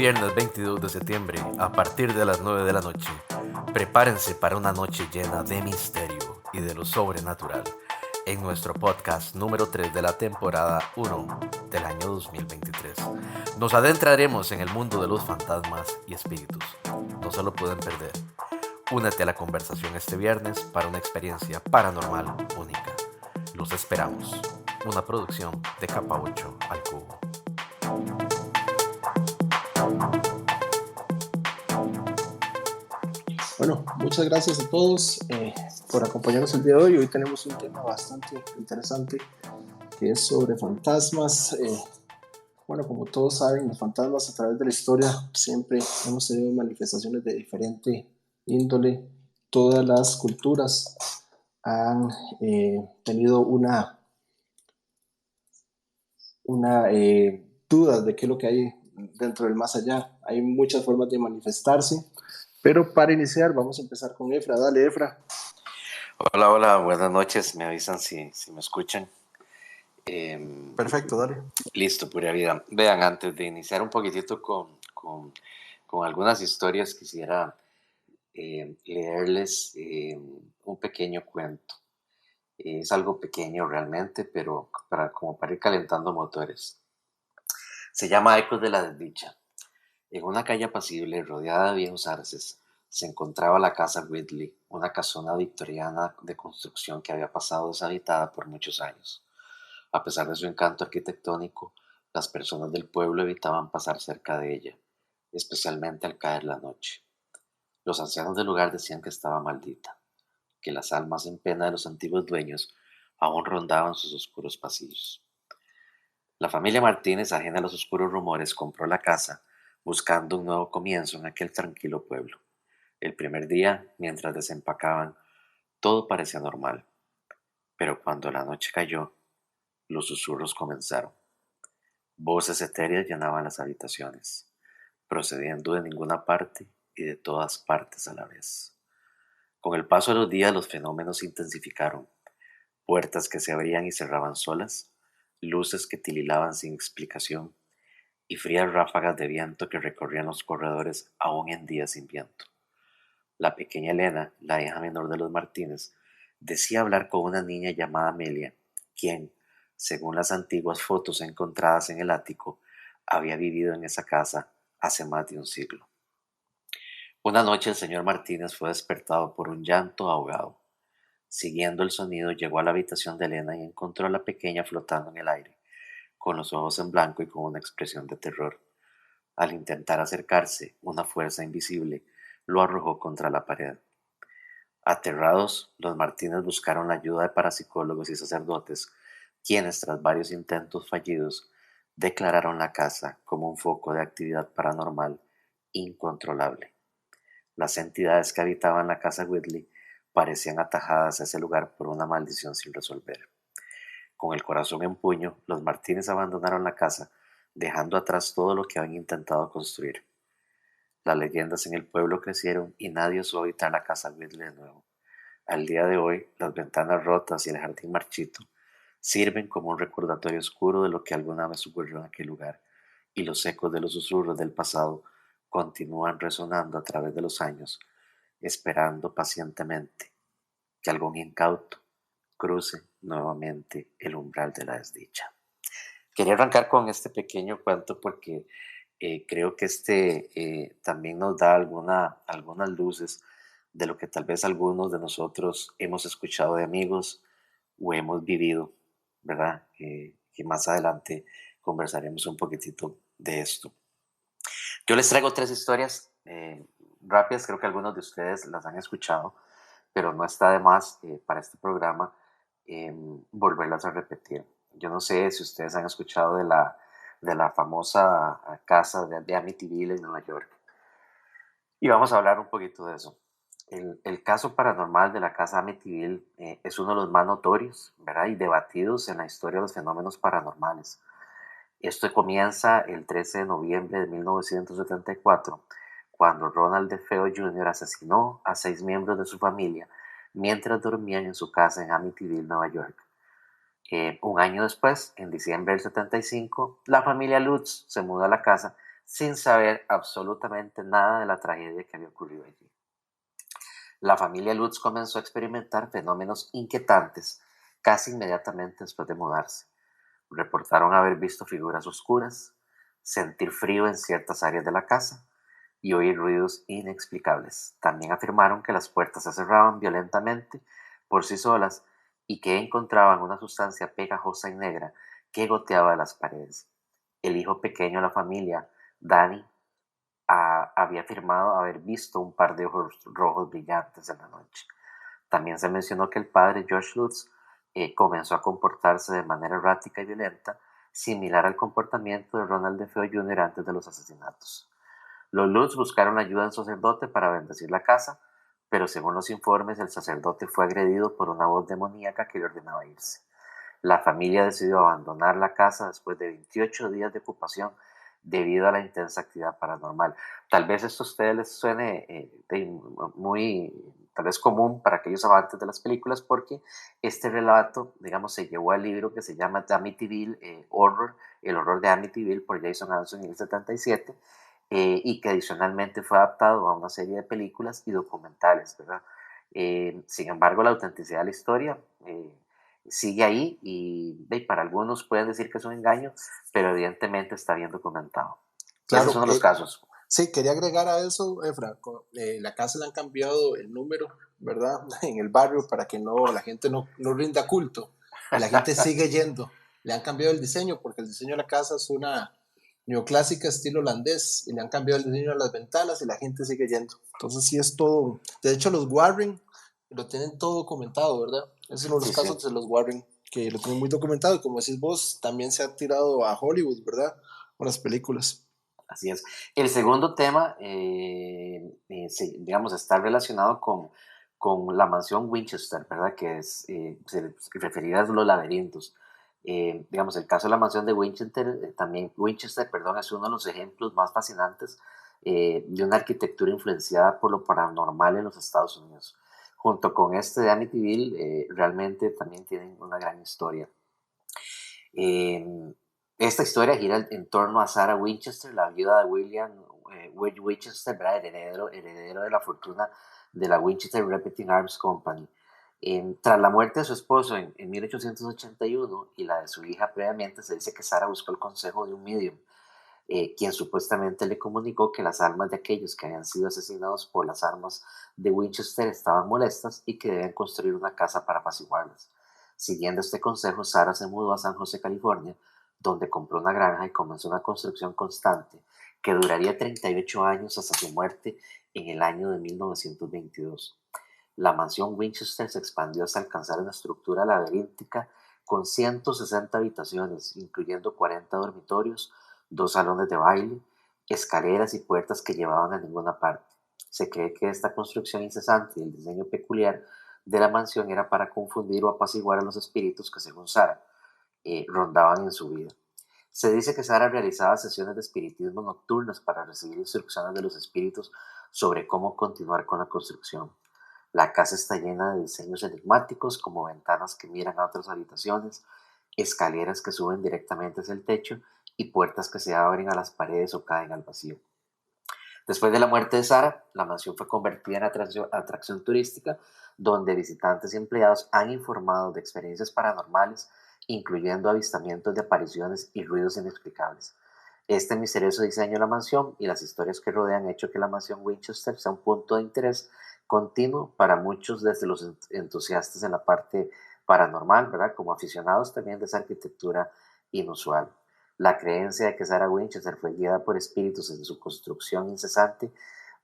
viernes 22 de septiembre, a partir de las 9 de la noche, prepárense para una noche llena de misterio y de lo sobrenatural en nuestro podcast número 3 de la temporada 1 del año 2023. Nos adentraremos en el mundo de los fantasmas y espíritus. No se lo pueden perder. Únete a la conversación este viernes para una experiencia paranormal única. Los esperamos. Una producción de Capa 8 al Cubo. Bueno, muchas gracias a todos por acompañarnos el día de hoy. Hoy tenemos un tema bastante interesante que es sobre fantasmas. Bueno, como todos saben, los fantasmas a través de la historia siempre hemos tenido manifestaciones de diferente índole. Todas las culturas han tenido una duda de qué es lo que hay dentro del más allá. Hay muchas formas de manifestarse, pero para iniciar vamos a empezar con Efra. Dale, Efra. Hola, buenas noches. Me avisan si me escuchan. Perfecto, dale. Listo, pura vida. Vean, antes de iniciar un poquitito con algunas historias, quisiera leerles un pequeño cuento. Es algo pequeño realmente, pero como para ir calentando motores. Se llama Ecos de la Desdicha. En una calle apacible, rodeada de viejos arces, se encontraba la casa Whitley, una casona victoriana de construcción que había pasado deshabitada por muchos años. A pesar de su encanto arquitectónico, las personas del pueblo evitaban pasar cerca de ella, especialmente al caer la noche. Los ancianos del lugar decían que estaba maldita, que las almas en pena de los antiguos dueños aún rondaban sus oscuros pasillos. La familia Martínez, ajena a los oscuros rumores, compró la casa buscando un nuevo comienzo en aquel tranquilo pueblo. El primer día, mientras desempacaban, todo parecía normal, pero cuando la noche cayó, los susurros comenzaron. Voces etéreas llenaban las habitaciones, procediendo de ninguna parte y de todas partes a la vez. Con el paso de los días los fenómenos se intensificaron. Puertas que se abrían y cerraban solas, luces que titilaban sin explicación y frías ráfagas de viento que recorrían los corredores aún en días sin viento. La pequeña Elena, la hija menor de los Martínez, decía hablar con una niña llamada Amelia, quien, según las antiguas fotos encontradas en el ático, había vivido en esa casa hace más de un siglo. Una noche el señor Martínez fue despertado por un llanto ahogado. Siguiendo el sonido llegó a la habitación de Elena y encontró a la pequeña flotando en el aire, con los ojos en blanco y con una expresión de terror. Al intentar acercarse, una fuerza invisible lo arrojó contra la pared. Aterrados, los Martínez buscaron la ayuda de parapsicólogos y sacerdotes, quienes, tras varios intentos fallidos, declararon la casa como un foco de actividad paranormal incontrolable. Las entidades que habitaban la casa Whitley parecían atajadas a ese lugar por una maldición sin resolver. Con el corazón en puño, los Martínez abandonaron la casa, dejando atrás todo lo que habían intentado construir. Las leyendas en el pueblo crecieron y nadie osó habitar la casa Whitley de nuevo. Al día de hoy, las ventanas rotas y el jardín marchito sirven como un recordatorio oscuro de lo que alguna vez ocurrió en aquel lugar, y los ecos de los susurros del pasado continúan resonando a través de los años, esperando pacientemente que algún incauto cruce nuevamente el umbral de la desdicha. Quería arrancar con este pequeño cuento porque creo que también nos da algunas luces de lo que tal vez algunos de nosotros hemos escuchado de amigos o hemos vivido, ¿verdad? Que más adelante conversaremos un poquitito de esto. Yo les traigo 3 historias rápidas, creo que algunos de ustedes las han escuchado, pero no está de más para este programa volverlas a repetir. Yo no sé si ustedes han escuchado de la famosa casa de Amityville en Nueva York. Y vamos a hablar un poquito de eso. El caso paranormal de la casa Amityville es uno de los más notorios, ¿verdad? Y debatidos en la historia de los fenómenos paranormales. Esto comienza el 13 de noviembre de 1974, cuando Ronald DeFeo Jr. asesinó a 6 miembros de su familia mientras dormían en su casa en Amityville, Nueva York. Un año después, en diciembre del 75, la familia Lutz se mudó a la casa sin saber absolutamente nada de la tragedia que había ocurrido allí. La familia Lutz comenzó a experimentar fenómenos inquietantes casi inmediatamente después de mudarse. Reportaron haber visto figuras oscuras, sentir frío en ciertas áreas de la casa y oír ruidos inexplicables. También afirmaron que las puertas se cerraban violentamente por sí solas y que encontraban una sustancia pegajosa y negra que goteaba de las paredes. El hijo pequeño de la familia, Danny, había afirmado haber visto un par de ojos rojos brillantes en la noche. También se mencionó que el padre George Lutz comenzó a comportarse de manera errática y violenta, similar al comportamiento de Ronald DeFeo Jr. antes de los asesinatos. Los Lutz buscaron ayuda en un sacerdote para bendecir la casa, pero según los informes, el sacerdote fue agredido por una voz demoníaca que le ordenaba irse. La familia decidió abandonar la casa después de 28 días de ocupación debido a la intensa actividad paranormal. Tal vez esto a ustedes les suene muy, tal vez común para aquellos amantes de las películas, porque este relato, digamos, se llevó al libro que se llama The Amityville Horror, el horror de Amityville por Jason Hanson en el 77, y que adicionalmente fue adaptado a una serie de películas y documentales, ¿verdad? Sin embargo, la autenticidad de la historia sigue ahí y para algunos pueden decir que es un engaño, pero evidentemente está bien documentado. Esos Claro, son los casos. sí, quería agregar a eso, Efra, la casa le han cambiado el número, ¿verdad? En el barrio para que no, la gente no rinda culto y la gente sigue yendo. Le han cambiado el diseño porque el diseño de la casa es una neoclásica estilo holandés y le han cambiado el diseño de las ventanas y la gente sigue yendo. Entonces sí es todo. De hecho los Warren lo tienen todo documentado, ¿verdad? Es uno de los Sí, sí, casos de los Warren que lo tienen muy documentado y como decís vos, también se ha tirado a Hollywood, ¿verdad? Con las películas. así es. El segundo tema, digamos, está relacionado con la mansión Winchester, ¿verdad? Que es referida a los laberintos. Digamos, el caso de la mansión de Winchester, Winchester, perdón, es uno de los ejemplos más fascinantes de una arquitectura influenciada por lo paranormal en los Estados Unidos. Junto con este de Amityville, realmente también tienen una gran historia. Eh, Esta historia gira en torno a Sarah Winchester, la viuda de William Winchester, ¿verdad? Heredero de la fortuna de la Winchester Repeating Arms Company. Tras la muerte de su esposo en 1881 y la de su hija previamente, se dice que Sarah buscó el consejo de un medium, quien supuestamente le comunicó que las almas de aquellos que habían sido asesinados por las armas de Winchester estaban molestas y que debían construir una casa para apaciguarlas. Siguiendo este consejo, Sarah se mudó a San José, California, donde compró una granja y comenzó una construcción constante que duraría 38 años hasta su muerte en el año de 1922. La mansión Winchester se expandió hasta alcanzar una estructura laberíntica con 160 habitaciones, incluyendo 40 dormitorios, 2 salones de baile, escaleras y puertas que llevaban a ninguna parte. Se cree que esta construcción incesante y el diseño peculiar de la mansión era para confundir o apaciguar a los espíritus que, según Sara, rondaban en su vida. Se dice que Sara realizaba sesiones de espiritismo nocturnas para recibir instrucciones de los espíritus sobre cómo continuar con la construcción. La casa está llena de diseños enigmáticos, como ventanas que miran a otras habitaciones, escaleras que suben directamente hacia el techo y puertas que se abren a las paredes o caen al vacío. Después de la muerte de Sara, la mansión fue convertida en atracción turística, donde visitantes y empleados han informado de experiencias paranormales, incluyendo avistamientos de apariciones y ruidos inexplicables. Este misterioso diseño de la mansión y las historias que rodean han hecho que la mansión Winchester sea un punto de interés continuo para muchos, desde los entusiastas en la parte paranormal, ¿verdad? Como aficionados también de esa arquitectura inusual. La creencia de que Sarah Winchester fue guiada por espíritus en su construcción incesante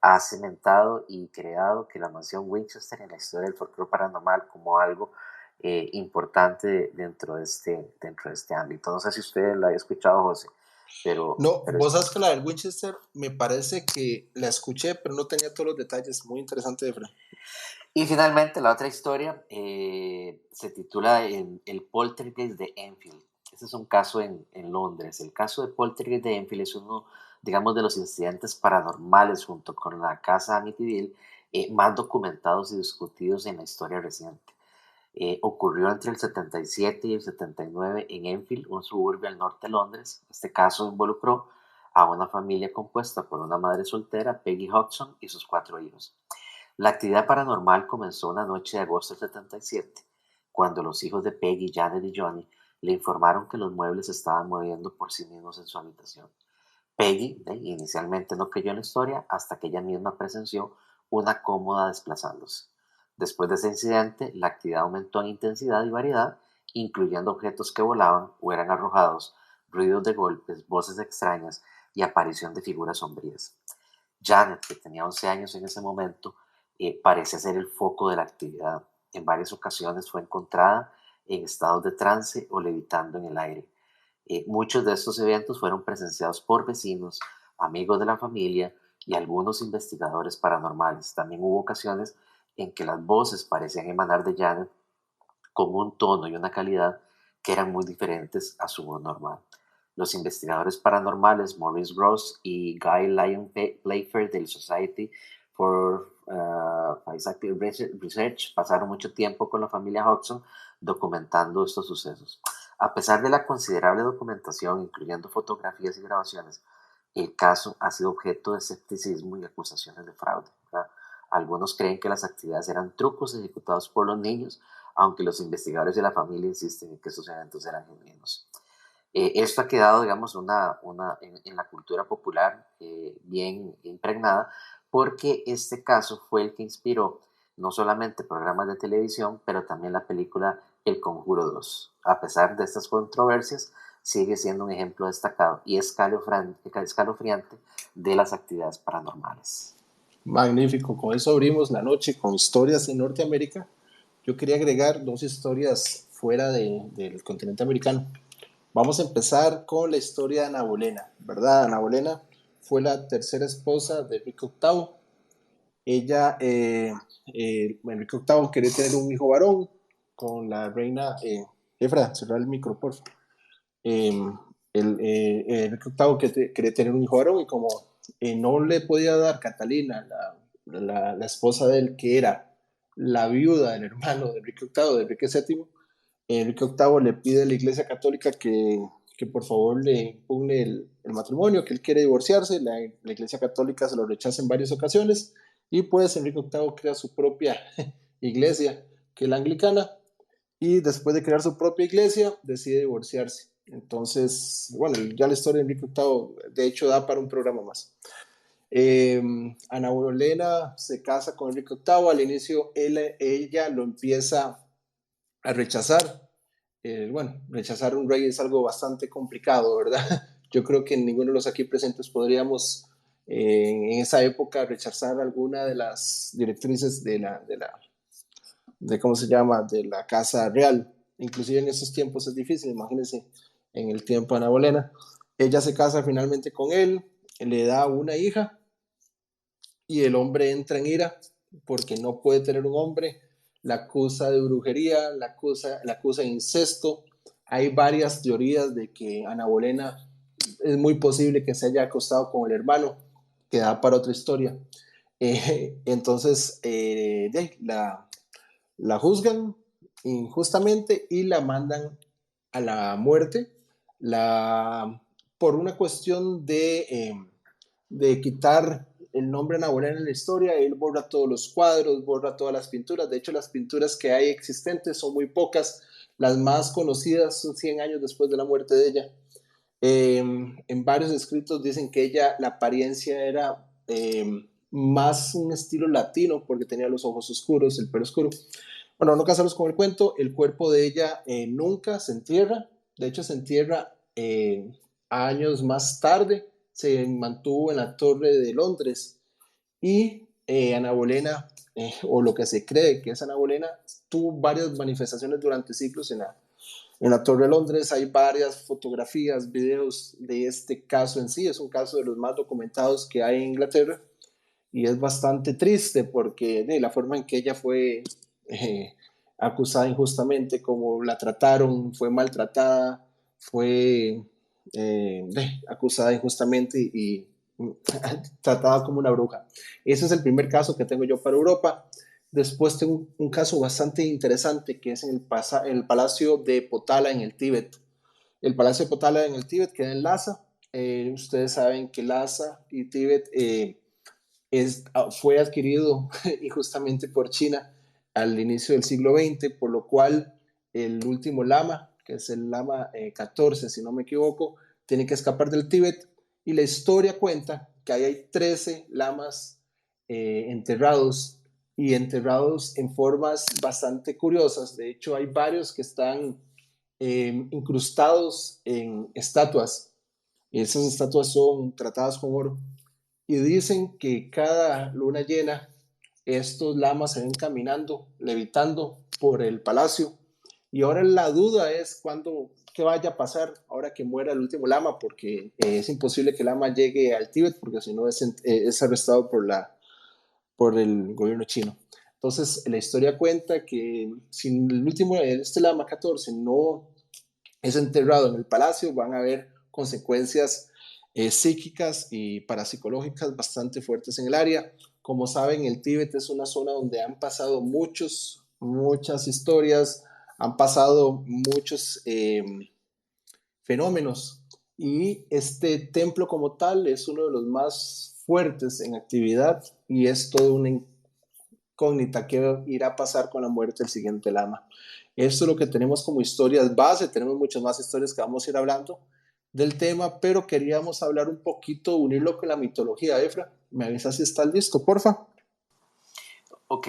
ha cimentado y creado que la mansión Winchester en la historia del folclore paranormal como algo importante dentro de este ámbito. No sé si usted lo haya escuchado, José, No, pero vos sabes que la del Winchester me parece que la escuché, pero no tenía todos los detalles. Muy interesante, Efra. Y finalmente, la otra historia se titula El Poltergeist de Enfield. Este es un caso en Londres. El caso de Poltergeist de Enfield es uno, digamos, de los incidentes paranormales junto con la casa Amityville más documentados y discutidos en la historia reciente. Ocurrió entre el 77 y el 79 en Enfield, un suburbio al norte de Londres. Este caso involucró a una familia compuesta por una madre soltera, Peggy Hudson, y sus 4 hijos. La actividad paranormal comenzó una noche de agosto del 77, cuando los hijos de Peggy, Janet y Johnny le informaron que los muebles se estaban moviendo por sí mismos en su habitación. Peggy inicialmente no creyó en la historia hasta que ella misma presenció una cómoda desplazándose. Después de ese incidente, la actividad aumentó en intensidad y variedad, incluyendo objetos que volaban o eran arrojados, ruidos de golpes, voces extrañas y aparición de figuras sombrías. Janet, que tenía 11 años en ese momento, parece ser el foco de la actividad. En varias ocasiones fue encontrada en estados de trance o levitando en el aire. Muchos de estos eventos fueron presenciados por vecinos, amigos de la familia y algunos investigadores paranormales. También hubo ocasiones en que las voces parecían emanar de Janet con un tono y una calidad que eran muy diferentes a su voz normal. Los investigadores paranormales Maurice Gross y Guy Lyon Playfair del Society for Psychiatric Research pasaron mucho tiempo con la familia Hudson documentando estos sucesos. A pesar de la considerable documentación, incluyendo fotografías y grabaciones, el caso ha sido objeto de escepticismo y acusaciones de fraude, ¿verdad? Algunos creen que las actividades eran trucos ejecutados por los niños, aunque los investigadores de la familia insisten en que estos eventos eran genuinos. Esto ha quedado, digamos, en la cultura popular bien impregnada, porque este caso fue el que inspiró no solamente programas de televisión, pero también la película El Conjuro 2. A pesar de estas controversias, sigue siendo un ejemplo destacado y escalofriante de las actividades paranormales. Magnífico, con eso abrimos la noche con historias de Norteamérica. Yo quería agregar 2 historias fuera del continente americano. Vamos a empezar con la historia de Ana Bolena, ¿verdad? Ana Bolena fue la tercera esposa de Enrique VIII. Ella, Enrique VIII quería tener un hijo varón con la reina. Efra, cerrar el micro, por favor. Enrique VIII quería tener un hijo varón y como no le podía dar Catalina, la esposa de él, que era la viuda del hermano de Enrique VIII, de Enrique VII, Enrique VIII le pide a la Iglesia Católica que por favor le impugne el matrimonio, que él quiere divorciarse. La Iglesia Católica se lo rechaza en varias ocasiones y pues Enrique VIII crea su propia iglesia, que es la anglicana, y después de crear su propia iglesia decide divorciarse. Entonces, bueno, ya la historia de Enrique VIII de hecho da para un programa más. Ana Bolena se casa con Enrique VIII. Al inicio ella lo empieza a rechazar. Bueno, rechazar un rey es algo bastante complicado, ¿verdad? Yo creo que ninguno de los aquí presentes podríamos en esa época rechazar alguna de las directrices de ¿cómo se llama? De la casa real. Inclusive en esos tiempos es difícil, imagínense, en el tiempo de Ana Bolena. Ella se casa finalmente con él, le da una hija y el hombre entra en ira porque no puede tener un hombre, la acusa de brujería, la acusa de incesto. Hay varias teorías de que Ana Bolena es muy posible que se haya acostado con el hermano, que da para otra historia. Entonces, la juzgan injustamente y la mandan a la muerte por una cuestión de quitar el nombre Ana Bolena en la historia. Él borra todos los cuadros, borra todas las pinturas. De hecho, las pinturas que hay existentes son muy pocas. Las más conocidas son 100 años después de la muerte de ella. En varios escritos dicen que ella, la apariencia era más un estilo latino porque tenía los ojos oscuros, el pelo oscuro. Bueno, no casarlos con el cuento, el cuerpo de ella nunca se entierra. De hecho, se entierra años más tarde. Se mantuvo en la Torre de Londres y Ana Bolena, o lo que se cree que es Ana Bolena, tuvo varias manifestaciones durante siglos en la Torre de Londres. Hay varias fotografías, videos de este caso en sí. Es un caso de los más documentados que hay en Inglaterra y es bastante triste porque de la forma en que ella fue acusada injustamente, como la trataron, fue maltratada, fue acusada injustamente y tratada como una bruja. Ese es el primer caso que tengo yo para Europa. Después tengo un caso bastante interesante que es en el Palacio de Potala en el Tíbet. El Palacio de Potala en el Tíbet queda en Lhasa. Ustedes saben que Lhasa y Tíbet fue adquirido injustamente por China al inicio del siglo XX, por lo cual el último lama, que es el lama 14, si no me equivoco, tiene que escapar del Tíbet, y la historia cuenta que ahí hay 13 lamas enterrados, y enterrados en formas bastante curiosas. De hecho, hay varios que están incrustados en estatuas, y esas estatuas son tratadas con oro, y dicen que cada luna llena estos lamas se ven caminando, levitando por el palacio. Y ahora la duda es qué vaya a pasar ahora que muera el último lama, porque es imposible que el lama llegue al Tíbet, porque si no es arrestado por el gobierno chino. Entonces, la historia cuenta que si el último, este lama 14, no es enterrado en el palacio, van a haber consecuencias psíquicas y parapsicológicas bastante fuertes en el área. Como saben, el Tíbet es una zona donde han pasado muchas historias, han pasado muchos fenómenos, y este templo como tal es uno de los más fuertes en actividad, y es toda una incógnita qué irá a pasar con la muerte del siguiente lama. Esto es lo que tenemos como historias base. Tenemos muchas más historias que vamos a ir hablando del tema, pero queríamos hablar un poquito, unirlo con la mitología. Efra, me avisas si estás listo, porfa. Ok,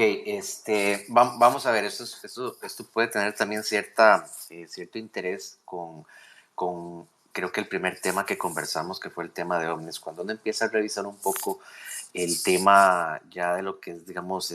vamos a ver, esto puede tener también cierto interés creo que el primer tema que conversamos, que fue el tema de ovnis. Cuando uno empieza a revisar un poco el tema ya de lo que es, digamos,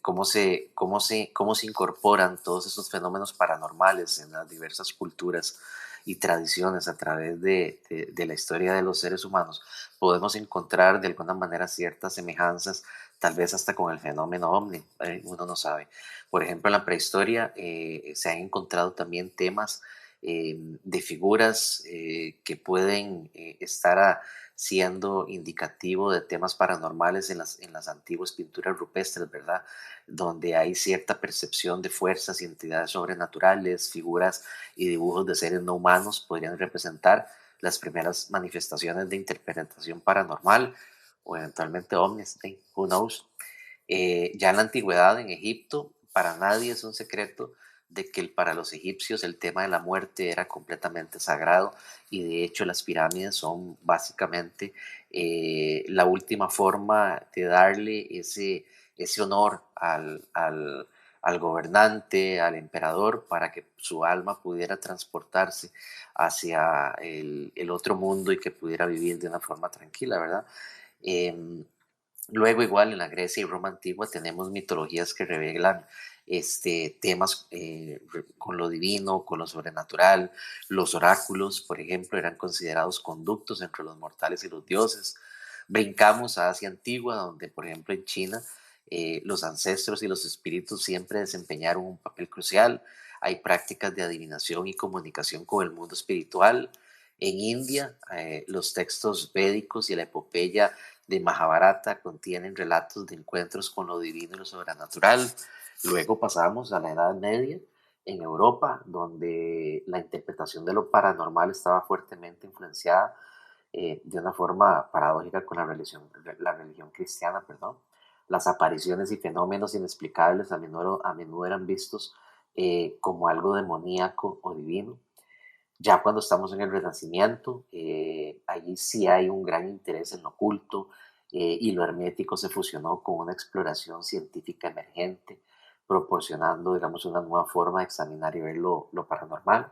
cómo se incorporan todos esos fenómenos paranormales en las diversas culturas y tradiciones a través de la historia de los seres humanos, podemos encontrar de alguna manera ciertas semejanzas, tal vez hasta con el fenómeno ovni, uno no sabe. Por ejemplo, en la prehistoria se han encontrado también temas de figuras que pueden estar siendo indicativo de temas paranormales en las antiguas pinturas rupestres, ¿verdad? Donde hay cierta percepción de fuerzas y entidades sobrenaturales, figuras y dibujos de seres no humanos podrían representar las primeras manifestaciones de interpretación paranormal o eventualmente ovnis, who knows. Ya en la antigüedad, en Egipto, para nadie es un secreto de que para los egipcios el tema de la muerte era completamente sagrado, y de hecho las pirámides son básicamente la última forma de darle ese honor al gobernante, al emperador, para que su alma pudiera transportarse hacia el otro mundo y que pudiera vivir de una forma tranquila, ¿verdad? Em, Luego, igual en la Grecia y Roma antigua tenemos mitologías que revelan temas con lo divino, con lo sobrenatural. Los oráculos, por ejemplo, eran considerados conductos entre los mortales y los dioses. Brincamos a Asia antigua, donde, por ejemplo, en China, los ancestros y los espíritus siempre desempeñaron un papel crucial. Hay prácticas de adivinación y comunicación con el mundo espiritual. En India, los textos védicos y la epopeya de Mahabharata contienen relatos de encuentros con lo divino y lo sobrenatural. Luego pasamos a la Edad Media en Europa, donde la interpretación de lo paranormal estaba fuertemente influenciada de una forma paradójica con la religión cristiana, perdón. Las apariciones y fenómenos inexplicables a menudo eran vistos como algo demoníaco o divino. Ya cuando estamos en el Renacimiento, allí sí hay un gran interés en lo oculto, y lo hermético se fusionó con una exploración científica emergente, proporcionando, digamos, una nueva forma de examinar y ver lo paranormal.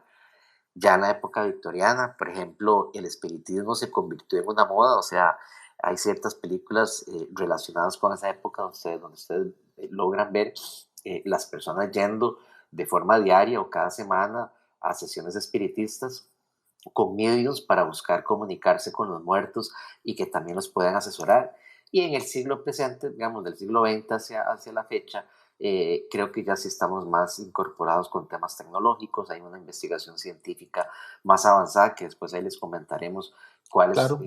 Ya en la época victoriana, por ejemplo, el espiritismo se convirtió en una moda. O sea, hay ciertas películas relacionadas con esa época donde ustedes logran ver las personas yendo de forma diaria o cada semana a sesiones espiritistas con medios para buscar comunicarse con los muertos y que también los puedan asesorar. Y en el siglo presente, digamos, del siglo XX hacia la fecha, creo que ya sí estamos más incorporados con temas tecnológicos. Hay una investigación científica más avanzada que después ahí les comentaremos cuáles Claro.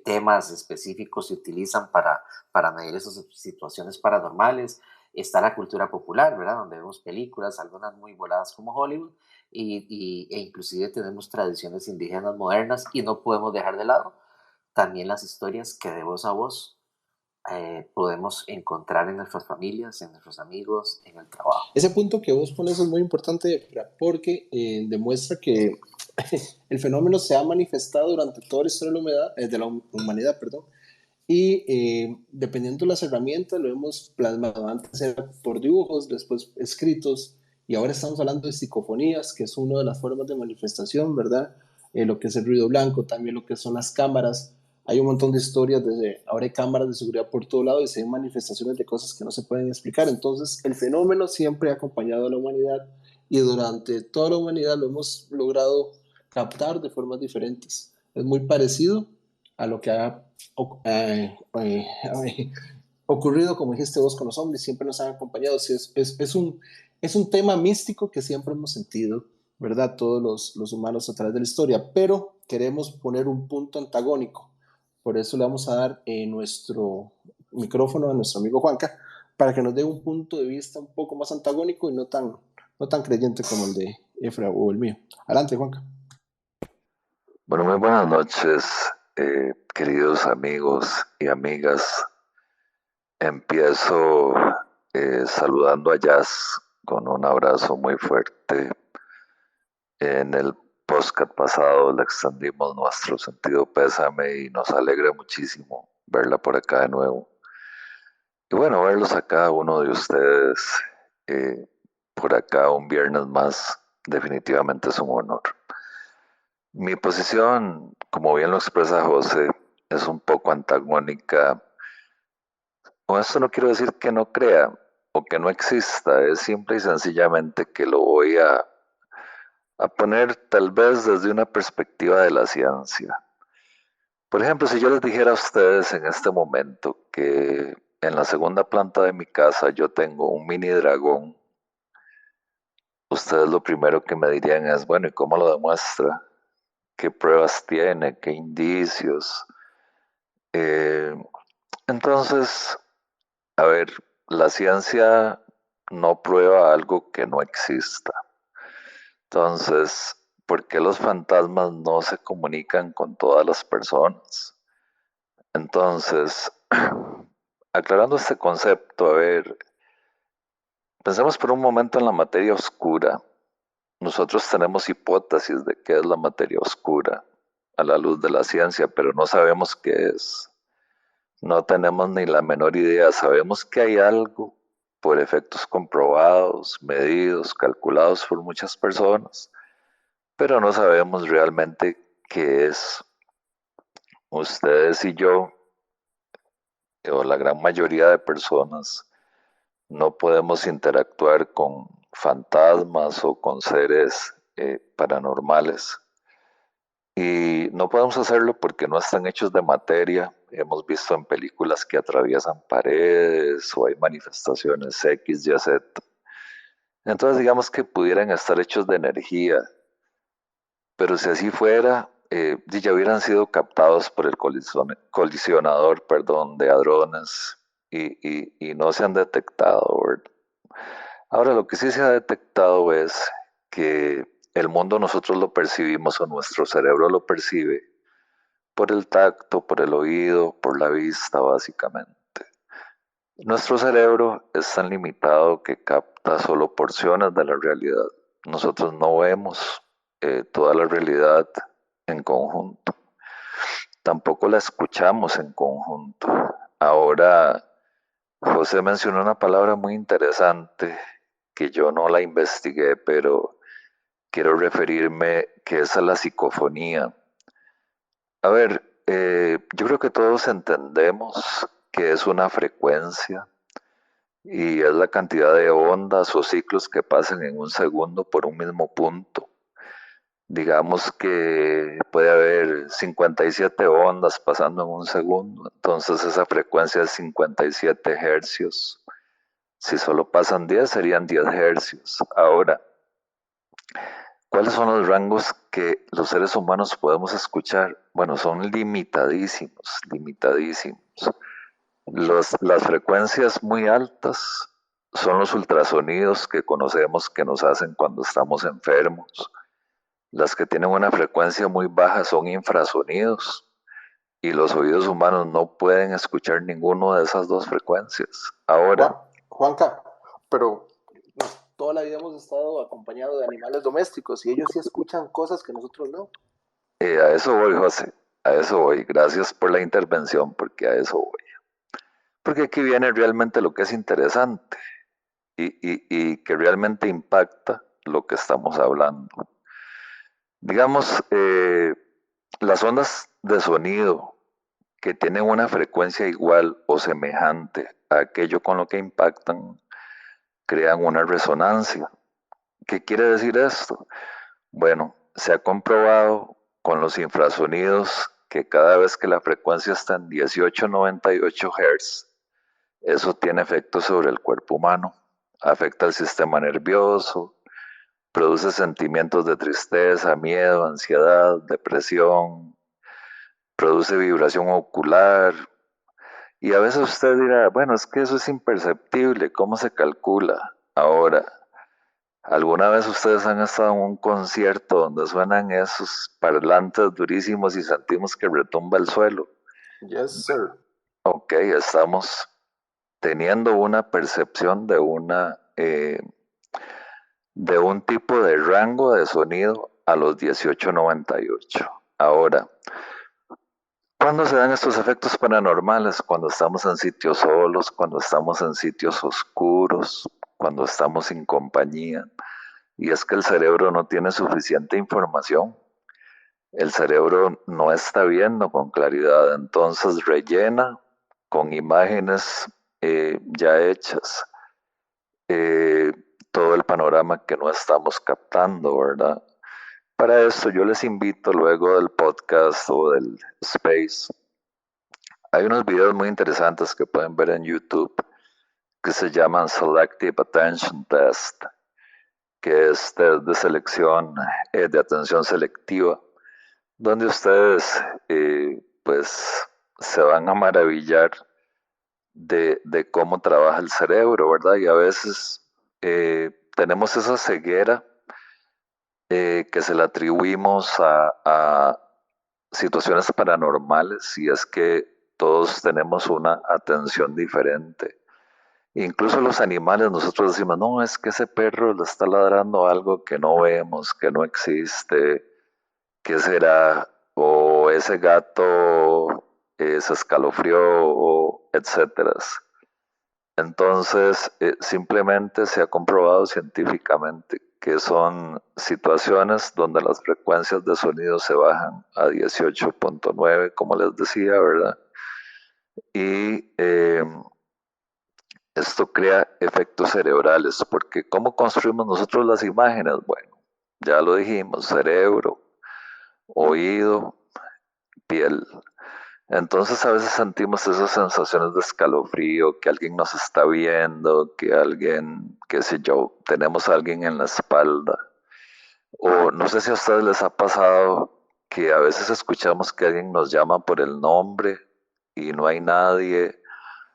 temas específicos se utilizan para medir esas situaciones paranormales. está la cultura popular, ¿verdad? Donde vemos películas, algunas muy voladas como Hollywood, e inclusive tenemos tradiciones indígenas modernas y no podemos dejar de lado también las historias que de voz a voz podemos encontrar en nuestras familias, en nuestros amigos, en el trabajo. Ese punto que vos pones es muy importante porque demuestra que el fenómeno se ha manifestado durante toda la historia de la humanidad, perdón, y dependiendo de las herramientas lo hemos plasmado. Antes era por dibujos, después escritos, y ahora estamos hablando de psicofonías, que es una de las formas de manifestación, ¿verdad? Lo que es el ruido blanco, también lo que son las cámaras. Hay un montón de historias, ahora hay cámaras de seguridad por todo lado y se ven manifestaciones de cosas que no se pueden explicar. Entonces, el fenómeno siempre ha acompañado a la humanidad y durante toda la humanidad lo hemos logrado captar de formas diferentes. Es muy parecido a lo que ha ocurrido, como dijiste vos, con los hombres, siempre nos han acompañado. Sí, es un tema místico que siempre hemos sentido, ¿verdad? Todos los humanos a través de la historia, pero queremos poner un punto antagónico. Por eso le vamos a dar nuestro micrófono a nuestro amigo Juanca, para que nos dé un punto de vista un poco más antagónico y no tan creyente como el de Efra o el mío. Adelante, Juanca. Bueno, muy buenas noches, queridos amigos y amigas. Empiezo saludando a Jazz con un abrazo muy fuerte. En el podcast pasado le extendimos nuestro sentido pésame y nos alegra muchísimo verla por acá de nuevo. Y bueno, verlos a cada uno de ustedes por acá un viernes más definitivamente es un honor. Mi posición, como bien lo expresa José, es un poco antagónica. Con esto no quiero decir que no crea o que no exista, es simple y sencillamente que lo voy a poner tal vez desde una perspectiva de la ciencia. Por ejemplo, si yo les dijera a ustedes en este momento que en la segunda planta de mi casa yo tengo un mini dragón, ustedes lo primero que me dirían es, bueno, ¿y cómo lo demuestra? ¿Qué pruebas tiene? ¿Qué indicios? Entonces, a ver, la ciencia no prueba algo que no exista. Entonces, ¿por qué los fantasmas no se comunican con todas las personas? Entonces, aclarando este concepto, a ver, pensemos por un momento en la materia oscura. Nosotros tenemos hipótesis de qué es la materia oscura a la luz de la ciencia, pero no sabemos qué es. No tenemos ni la menor idea. Sabemos que hay algo por efectos comprobados, medidos, calculados por muchas personas, pero no sabemos realmente qué es. Ustedes y yo, o la gran mayoría de personas, no podemos interactuar con fantasmas o con seres paranormales. Y no podemos hacerlo porque no están hechos de materia. Hemos visto en películas que atraviesan paredes o hay manifestaciones X, Y, Z. Entonces digamos que pudieran estar hechos de energía. Pero si así fuera, ya hubieran sido captados por el colisionador, de hadrones y no se han detectado, ¿verdad? Ahora, lo que sí se ha detectado es que el mundo nosotros lo percibimos o nuestro cerebro lo percibe por el tacto, por el oído, por la vista, básicamente. Nuestro cerebro es tan limitado que capta solo porciones de la realidad. Nosotros no vemos toda la realidad en conjunto. Tampoco la escuchamos en conjunto. Ahora, José mencionó una palabra muy interesante que yo no la investigué, pero quiero referirme que es a la psicofonía. A ver, yo creo que todos entendemos que es una frecuencia y es la cantidad de ondas o ciclos que pasan en un segundo por un mismo punto. Digamos que puede haber 57 ondas pasando en un segundo, entonces esa frecuencia es 57 hercios. Si solo pasan 10, serían 10 hercios. Ahora, ¿cuáles son los rangos que los seres humanos podemos escuchar? Bueno, son limitadísimos. Las frecuencias muy altas son los ultrasonidos que conocemos que nos hacen cuando estamos enfermos. Las que tienen una frecuencia muy baja son infrasonidos y los oídos humanos no pueden escuchar ninguno de esas dos frecuencias. Ahora, Juanca, pero toda la vida hemos estado acompañados de animales domésticos y ellos sí escuchan cosas que nosotros no. a eso voy, José, a eso voy. Gracias por la intervención, porque a eso voy. Porque aquí viene realmente lo que es interesante y que realmente impacta lo que estamos hablando. Digamos, las ondas de sonido que tienen una frecuencia igual o semejante a aquello con lo que impactan, crean una resonancia. ¿Qué quiere decir esto? Bueno, se ha comprobado con los infrasonidos que cada vez que la frecuencia está en 1898 Hz, eso tiene efectos sobre el cuerpo humano, afecta el sistema nervioso, produce sentimientos de tristeza, miedo, ansiedad, depresión, produce vibración ocular. Y a veces usted dirá, bueno, es que eso es imperceptible, ¿cómo se calcula? Ahora, ¿alguna vez ustedes han estado en un concierto donde suenan esos parlantes durísimos y sentimos que retumba el suelo? Yes, sir. Ok, estamos teniendo una percepción de un tipo de rango de sonido a los 1898. Ahora, ¿cuándo se dan estos efectos paranormales? Cuando estamos en sitios solos, cuando estamos en sitios oscuros, cuando estamos sin compañía. Y es que el cerebro no tiene suficiente información. El cerebro no está viendo con claridad, entonces rellena con imágenes ya hechas todo el panorama que no estamos captando, ¿verdad? Para esto yo les invito luego del podcast o del space. Hay unos videos muy interesantes que pueden ver en YouTube que se llaman Selective Attention Test, que es test de selección de atención selectiva, donde ustedes pues se van a maravillar de cómo trabaja el cerebro, ¿verdad? Y a veces tenemos esa ceguera que se la atribuimos a situaciones paranormales, y es que todos tenemos una atención diferente. Incluso los animales, nosotros decimos, no, es que ese perro le está ladrando algo que no vemos, que no existe, ¿qué será? O ese gato se escalofrió, o etcétera. Entonces, simplemente se ha comprobado científicamente que son situaciones donde las frecuencias de sonido se bajan a 18.9, como les decía, ¿verdad? Y esto crea efectos cerebrales, porque ¿cómo construimos nosotros las imágenes? Bueno, ya lo dijimos, cerebro, oído, piel. Entonces a veces sentimos esas sensaciones de escalofrío, que alguien nos está viendo, que alguien, qué sé yo, tenemos a alguien en la espalda. O no sé si a ustedes les ha pasado que a veces escuchamos que alguien nos llama por el nombre y no hay nadie.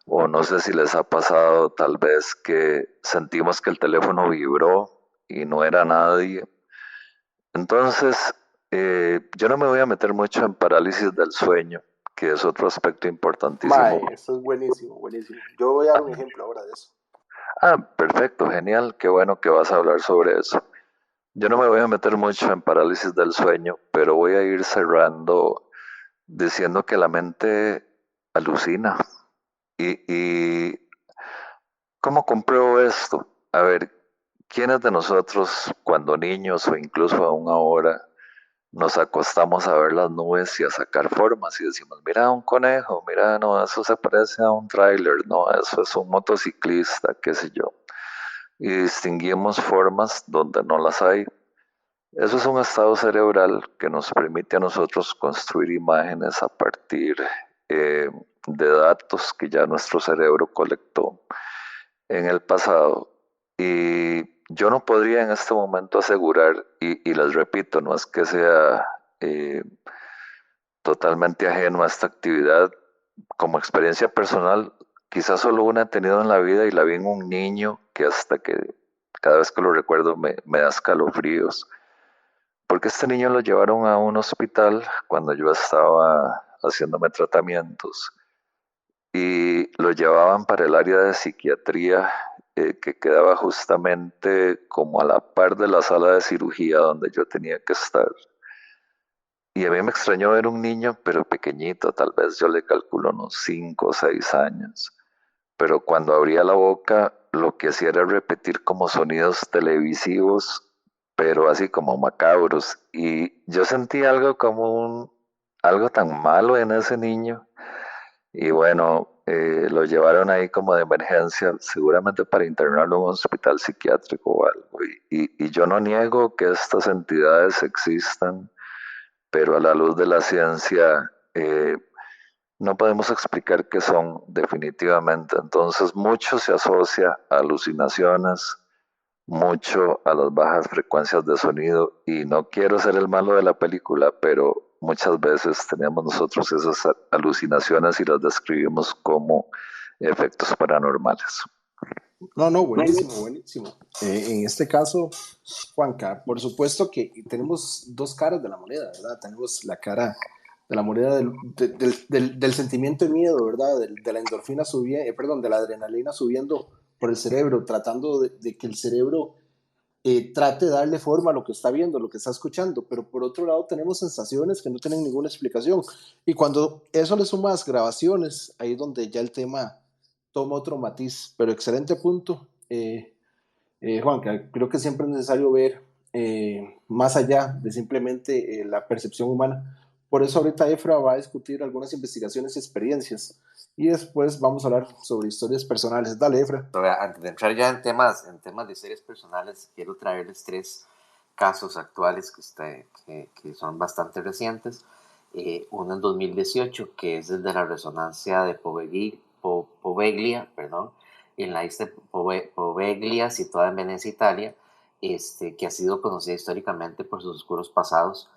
O no sé si les ha pasado tal vez que sentimos que el teléfono vibró y no era nadie. Entonces, yo no me voy a meter mucho en parálisis del sueño, que es otro aspecto importantísimo. Mae, eso es buenísimo, buenísimo. Yo voy a dar un ejemplo ahora de eso. Ah, perfecto, genial, qué bueno que vas a hablar sobre eso. Yo no me voy a meter mucho en parálisis del sueño, pero voy a ir cerrando diciendo que la mente alucina. Y ¿cómo compruebo esto? A ver, ¿quiénes de nosotros, cuando niños o incluso aún ahora, nos acostamos a ver las nubes y a sacar formas y decimos, mira un conejo, mira, no, eso se parece a un tráiler, no, eso es un motociclista, qué sé yo? Y distinguimos formas donde no las hay. Eso es un estado cerebral que nos permite a nosotros construir imágenes a partir de datos que ya nuestro cerebro colectó en el pasado. Y yo no podría en este momento asegurar, y les repito, no es que sea totalmente ajeno a esta actividad, como experiencia personal, quizás solo una he tenido en la vida y la vi en un niño que hasta que cada vez que lo recuerdo me da escalofríos. Porque este niño lo llevaron a un hospital cuando yo estaba haciéndome tratamientos y lo llevaban para el área de psiquiatría que quedaba justamente como a la par de la sala de cirugía donde yo tenía que estar. Y a mí me extrañó ver un niño, pero pequeñito, tal vez yo le calculo unos 5 o 6 años. Pero cuando abría la boca, lo que hacía era repetir como sonidos televisivos, pero así como macabros. Y yo sentí algo como algo tan malo en ese niño. Y bueno, lo llevaron ahí como de emergencia, seguramente para internarlo en un hospital psiquiátrico o algo. Y yo no niego que estas entidades existan, pero a la luz de la ciencia no podemos explicar qué son definitivamente. Entonces mucho se asocia a alucinaciones, mucho a las bajas frecuencias de sonido y no quiero ser el malo de la película, pero muchas veces tenemos nosotros esas alucinaciones y las describimos como efectos paranormales. No, buenísimo, buenísimo. En este caso, Juanca, por supuesto que tenemos dos caras de la moneda, ¿verdad? Tenemos la cara de la moneda del sentimiento de miedo, ¿verdad? De la endorfina subiendo, perdón, de la adrenalina subiendo por el cerebro, tratando de que el cerebro trate de darle forma a lo que está viendo, a lo que está escuchando, pero por otro lado tenemos sensaciones que no tienen ninguna explicación. Y cuando eso le sumas grabaciones, ahí es donde ya el tema toma otro matiz. Pero excelente punto, Juan, que creo que siempre es necesario ver más allá de simplemente la percepción humana. Por eso ahorita Efra va a discutir algunas investigaciones y experiencias. Y después vamos a hablar sobre historias personales. Dale, Efra. Antes de entrar ya en temas de series personales, quiero traerles tres casos actuales que son bastante recientes. Uno en 2018, que es el de la resonancia de Poveglia, perdón, en la isla de Poveglia, situada en Venecia, Italia, que ha sido conocida históricamente por sus oscuros pasados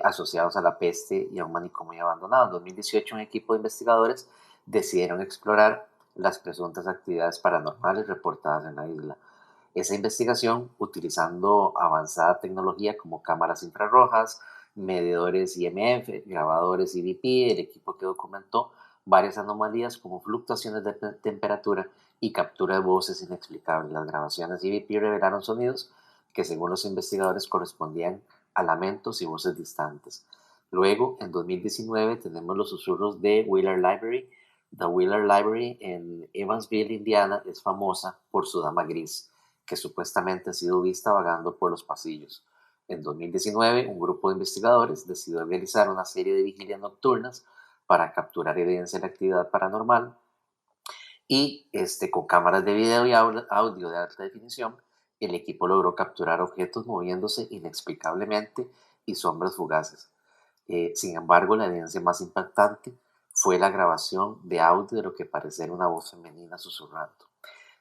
asociados a la peste y a un manicomio abandonado. En 2018, un equipo de investigadores decidieron explorar las presuntas actividades paranormales reportadas en la isla. Esa investigación, utilizando avanzada tecnología como cámaras infrarrojas, medidores IMF, grabadores EVP, el equipo que documentó varias anomalías como fluctuaciones de temperatura y captura de voces inexplicables. Las grabaciones EVP revelaron sonidos que, según los investigadores, correspondían a lamentos y voces distantes. Luego, en 2019, tenemos los susurros de Wheeler Library. The Wheeler Library en Evansville, Indiana, es famosa por su dama gris, que supuestamente ha sido vista vagando por los pasillos. En 2019, un grupo de investigadores decidió realizar una serie de vigilias nocturnas para capturar evidencia de la actividad paranormal y con cámaras de video y audio de alta definición, el equipo logró capturar objetos moviéndose inexplicablemente y sombras fugaces. Sin embargo, la evidencia más impactante fue la grabación de audio de lo que parecía una voz femenina susurrando.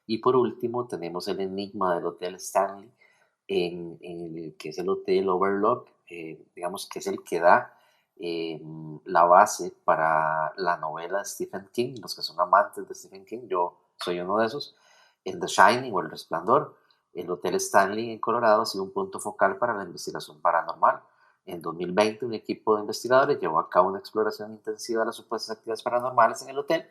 Y por último, tenemos el enigma del Hotel Stanley, que es el Hotel Overlook, digamos que es el que da la base para la novela de Stephen King. Los que son amantes de Stephen King, yo soy uno de esos. En The Shining o El Resplandor, el Hotel Stanley en Colorado ha sido un punto focal para la investigación paranormal. En 2020, un equipo de investigadores llevó a cabo una exploración intensiva de las supuestas actividades paranormales en el hotel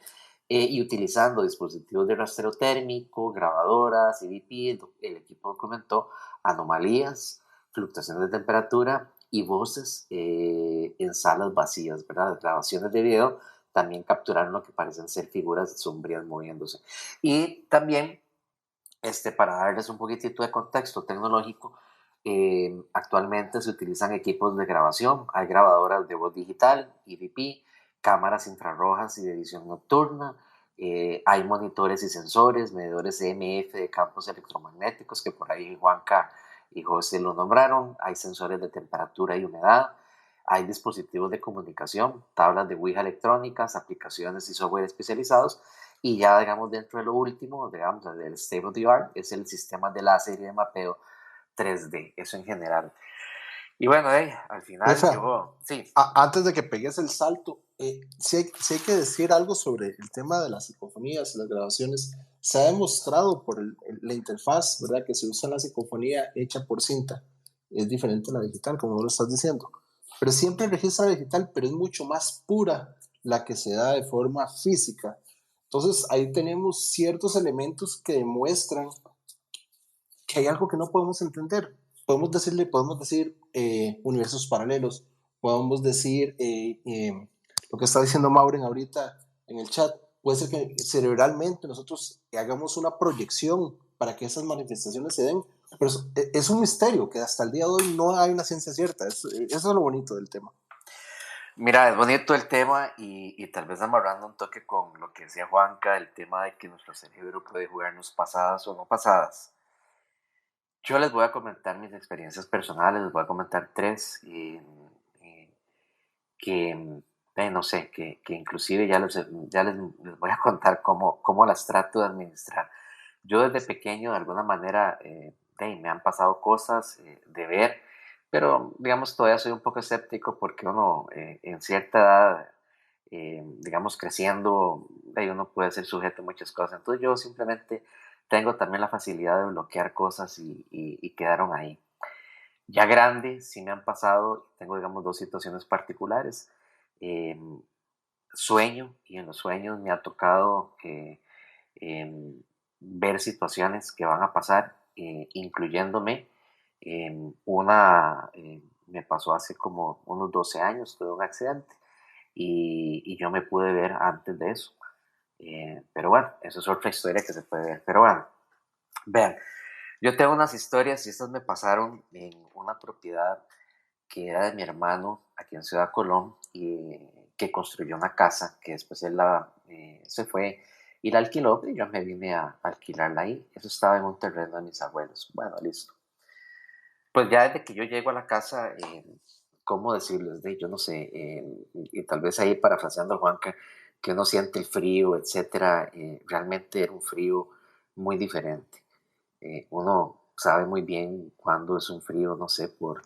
y utilizando dispositivos de rastreo térmico, grabadoras, EVP, el equipo documentó anomalías, fluctuaciones de temperatura y voces en salas vacías, ¿verdad? Las grabaciones de video también capturaron lo que parecen ser figuras sombrías moviéndose. Y también, para darles un poquitito de contexto tecnológico, actualmente se utilizan equipos de grabación, hay grabadoras de voz digital, EVP, cámaras infrarrojas y de visión nocturna, hay monitores y sensores, medidores EMF de campos electromagnéticos, que por ahí Juanca y José lo nombraron, hay sensores de temperatura y humedad, hay dispositivos de comunicación, tablas de Ouija electrónicas, aplicaciones y software especializados, y ya, digamos, dentro de lo último, digamos, del state of the art, es el sistema de láser y de mapeo 3D, eso en general. Y bueno, al final Efra, yo, sí, antes de que pegues el salto, sí hay que decir algo sobre el tema de las psicofonías, las grabaciones. Se ha demostrado por la interfaz, ¿verdad? Que se usa la psicofonía hecha por cinta. Es diferente a la digital, como vos lo estás diciendo. Pero siempre registra digital, pero es mucho más pura la que se da de forma física. Entonces ahí tenemos ciertos elementos que demuestran que hay algo que no podemos entender. Podemos decir universos paralelos, podemos decir lo que está diciendo Maureen ahorita en el chat. Puede ser que cerebralmente nosotros hagamos una proyección para que esas manifestaciones se den, pero es un misterio que hasta el día de hoy no hay una ciencia cierta. Eso es lo bonito del tema. mira, es bonito el tema y tal vez amarrando un toque con lo que decía Juanca, el tema de que nuestro cerebro puede jugarnos pasadas o no pasadas. Yo les voy a comentar mis experiencias personales, les voy a comentar tres eh, que, no sé, que inclusive les voy a contar cómo las trato de administrar. Yo desde pequeño, de alguna manera, me han pasado cosas de ver, pero digamos, todavía soy un poco escéptico porque uno en cierta edad, digamos, creciendo, uno puede ser sujeto a muchas cosas. Entonces yo simplemente tengo también la facilidad de bloquear cosas y quedaron ahí. Ya grande, sí me han pasado, tengo, digamos, dos situaciones particulares. Em, Sueño y en los sueños me ha tocado em, ver situaciones que van a pasar, incluyéndome. Me pasó hace como unos 12 años, tuve un accidente y yo me pude ver antes de eso. Pero bueno, eso es otra historia que se puede ver. Pero bueno, vean, yo tengo unas historias y estas me pasaron en una propiedad que era de mi hermano aquí en Ciudad Colón y que construyó una casa que después se fue y la alquiló y yo me vine a alquilarla ahí. Eso estaba en un terreno de mis abuelos. Bueno, listo. Pues ya desde que yo llego a la casa, ¿cómo decirles? Yo no sé, y tal vez ahí parafraseando a Juanca, que uno siente el frío, etcétera, realmente era un frío muy diferente. Uno sabe muy bien cuándo es un frío, no sé, por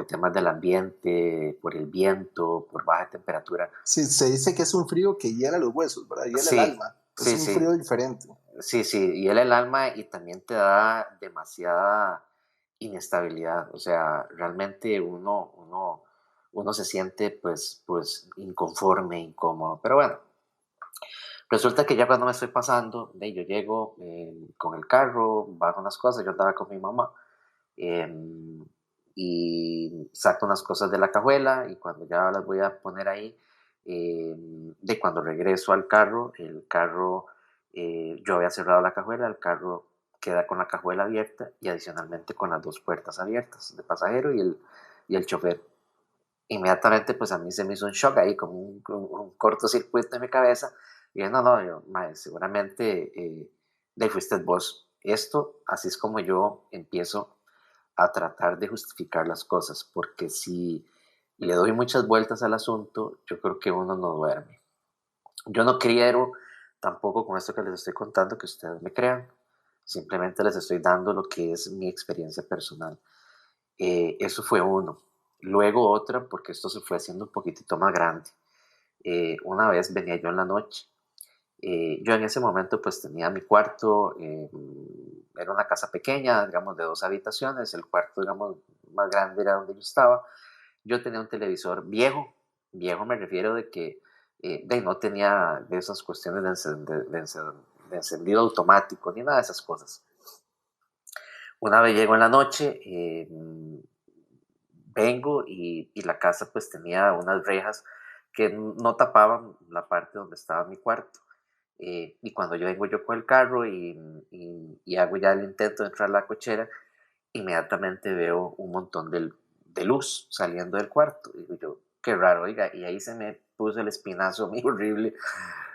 temas del ambiente, por el viento, por baja temperatura. Sí, se dice que es un frío que hiela los huesos, ¿verdad? Hiela el Sí, alma. Es sí, un frío sí, diferente. sí, sí, y él el alma y también te da demasiada inestabilidad, o sea, realmente uno se siente pues inconforme, incómodo, pero bueno, resulta que ya cuando me estoy pasando, yo llego con el carro, bajo unas cosas, yo andaba con mi mamá, em, y saco unas cosas de la cajuela y cuando ya las voy a poner ahí, de cuando regreso al carro, el carro, yo había cerrado la cajuela, el carro queda con la cajuela abierta y adicionalmente con las dos puertas abiertas, de pasajero y el chofer. Inmediatamente pues a mí se me hizo un shock ahí, como un cortocircuito en mi cabeza, y yo, no, yo, mae, seguramente de ahí fuiste vos. Esto, así es como yo empiezo a tratar de justificar las cosas, porque si le doy muchas vueltas al asunto, yo creo que uno no duerme. Yo no quiero tampoco con esto que les estoy contando que ustedes me crean, simplemente les estoy dando lo que es mi experiencia personal. Eso fue uno. Luego otra, porque esto se fue haciendo un poquitito más grande. Una vez venía yo en la noche. Yo en ese momento pues tenía mi cuarto, era una casa pequeña, digamos de 2 habitaciones, el cuarto digamos más grande era donde yo estaba. Yo tenía un televisor viejo, viejo me refiero de que no tenía de esas cuestiones de encendido automático ni nada de esas cosas. Una vez llego en la noche, vengo y la casa pues tenía unas rejas que no tapaban la parte donde estaba mi cuarto. Y cuando yo vengo yo con el carro y hago ya el intento de entrar a la cochera, inmediatamente veo un montón de luz saliendo del cuarto. Y digo yo, qué raro, oiga, y ahí se me puso el espinazo muy horrible,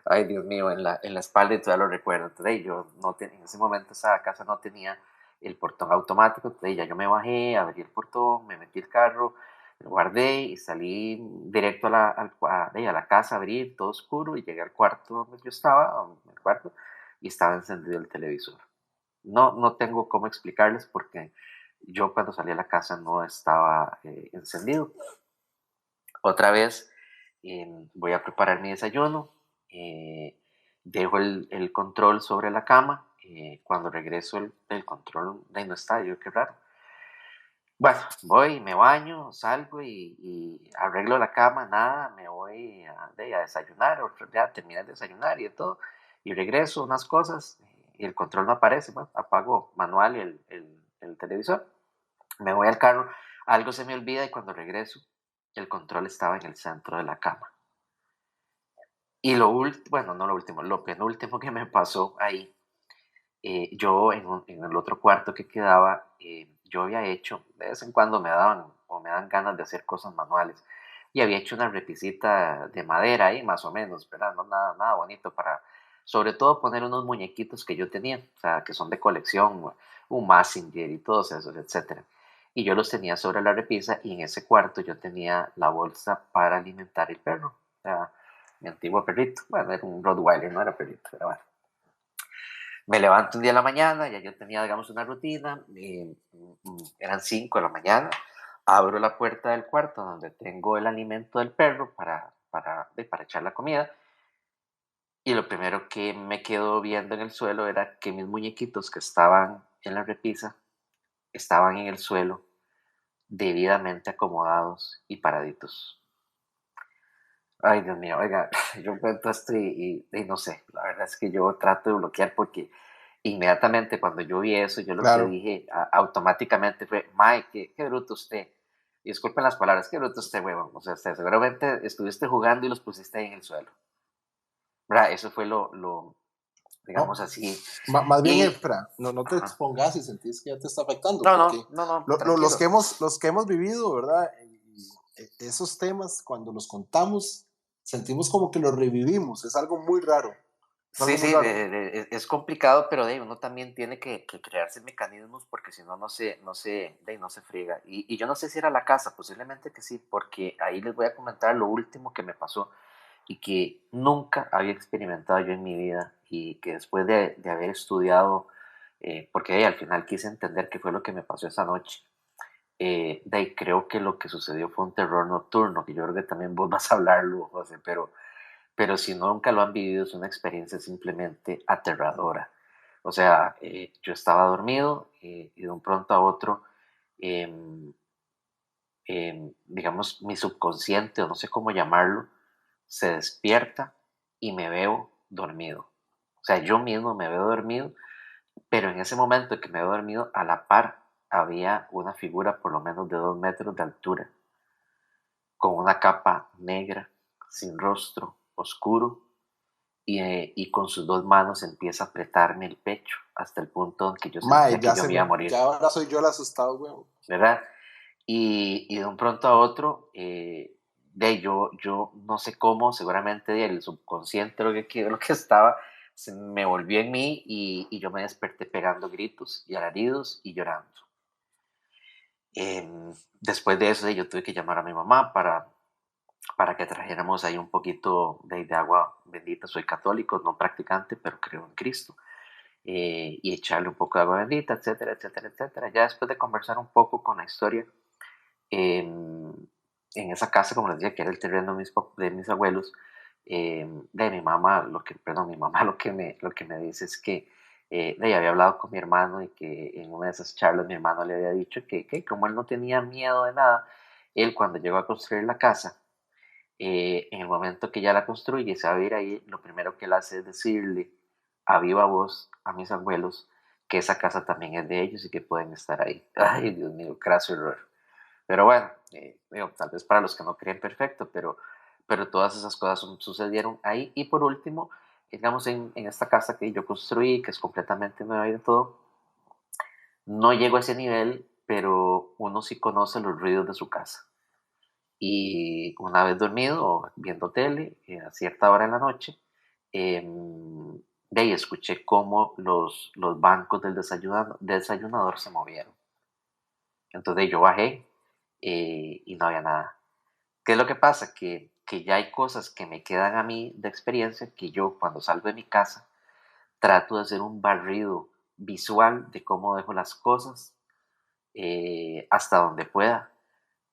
ay Dios mío, en la espalda y todavía lo recuerdo. Entonces yo en ese momento esa casa no tenía el portón automático, entonces ya yo me bajé, abrí el portón, me metí el carro, lo guardé y salí directo a la casa a abrir, todo oscuro, y llegué al cuarto donde yo estaba, en el cuarto, y estaba encendido el televisor. No tengo cómo explicarles porque yo cuando salí a la casa no estaba encendido. Otra vez voy a preparar mi desayuno, eh, dejo el control sobre la cama, cuando regreso el control de no está, yo qué raro. Bueno, voy, me baño, salgo y arreglo la cama, nada, me voy a desayunar, ya terminé de desayunar y de todo, y regreso unas cosas y el control no aparece, bueno, apago manual el televisor, me voy al carro, algo se me olvida y cuando regreso el control estaba en el centro de la cama. Y lo último, bueno, no lo último, lo penúltimo que me pasó ahí, yo en el otro cuarto que quedaba, yo había hecho, de vez en cuando me daban o me dan ganas de hacer cosas manuales, y había hecho una repisita de madera ahí, más o menos, ¿verdad? No nada, nada bonito para, sobre todo poner unos muñequitos que yo tenía, o sea, que son de colección, un Mazinger y todos esos, etcétera. Y yo los tenía sobre la repisa y en ese cuarto yo tenía la bolsa para alimentar el perro, o sea, mi antiguo perrito, bueno, era un Rottweiler, no era perrito, pero bueno. Me levanto un día a la mañana, ya yo tenía, digamos, una rutina, eran 5 de la mañana, abro la puerta del cuarto donde tengo el alimento del perro para echar la comida, y lo primero que me quedo viendo en el suelo era que mis muñequitos que estaban en la repisa estaban en el suelo, debidamente acomodados y paraditos. Ay, Dios mío, oiga, yo cuento esto y no sé, la verdad es que yo trato de bloquear porque inmediatamente cuando yo vi eso, yo lo que Claro. dije automáticamente fue, Mike, qué bruto usted. Y disculpen las palabras, qué bruto usted, huevón. O sea, usted seguramente estuviste jugando y los pusiste ahí en el suelo. ¿Verdad? Eso fue digamos No, así. más bien, Y, Efra, no te ajá. expongas si sentís que ya te está afectando, No, porque no, no, no, los, tranquilo. los que hemos vivido, ¿verdad? Esos temas, cuando los contamos, sentimos como que los revivimos. Es algo muy raro. Es algo Sí, muy sí, raro. es complicado, pero uno también tiene que crearse mecanismos porque si no, no se friega. Y yo no sé si era la casa, posiblemente que sí, porque ahí les voy a comentar lo último que me pasó y que nunca había experimentado yo en mi vida y que después de haber estudiado, porque al final quise entender qué fue lo que me pasó esa noche. De ahí creo que lo que sucedió fue un terror nocturno, que yo creo que también vos vas a hablarlo, José, pero si nunca lo han vivido es una experiencia simplemente aterradora. O sea, yo estaba dormido y de un pronto a otro, em, digamos, mi subconsciente, o no sé cómo llamarlo, se despierta y me veo dormido. O sea, yo mismo me veo dormido, pero en ese momento que me veo dormido, a la par había una figura por lo menos de 2 metros de altura, con una capa negra, sin rostro, oscuro, y con sus 2 manos empieza a apretarme el pecho hasta el punto en que yo Mae, sentía que yo me iba a morir, ya ahora soy yo el asustado, güey. ¿verdad? Y de un pronto a otro, yo no sé cómo, seguramente el subconsciente lo que estaba, se me volvió en mí y yo me desperté pegando gritos y alaridos y llorando. Después de eso, yo tuve que llamar a mi mamá para que trajéramos ahí un poquito de agua bendita. Soy católico, no practicante, pero creo en Cristo. Y echarle un poco de agua bendita, etcétera, etcétera, etcétera. Ya después de conversar un poco con la historia, em, en esa casa, como les decía, que era el terreno de mis abuelos, de mi mamá, perdón, mi mamá lo que me dice es que de ella había hablado con mi hermano y que en una de esas charlas mi hermano le había dicho que como él no tenía miedo de nada, él cuando llegó a construir la casa, en el momento que ya la construye y se va a vivir ahí, lo primero que él hace es decirle a viva voz a mis abuelos que esa casa también es de ellos y que pueden estar ahí. Ay, Dios mío, craso error. Pero bueno, digo, tal vez para los que no creen perfecto, pero todas esas cosas sucedieron ahí. Y por último, digamos, en esta casa que yo construí, que es completamente nueva y de todo, no llego a ese nivel, pero uno sí conoce los ruidos de su casa. Y una vez dormido o viendo tele, a cierta hora en la noche, de ahí escuché cómo los bancos del desayunador se movieron. Entonces yo bajé y no había nada. ¿Qué es lo que pasa? Que ya hay cosas que me quedan a mí de experiencia que yo cuando salgo de mi casa trato de hacer un barrido visual de cómo dejo las cosas hasta donde pueda,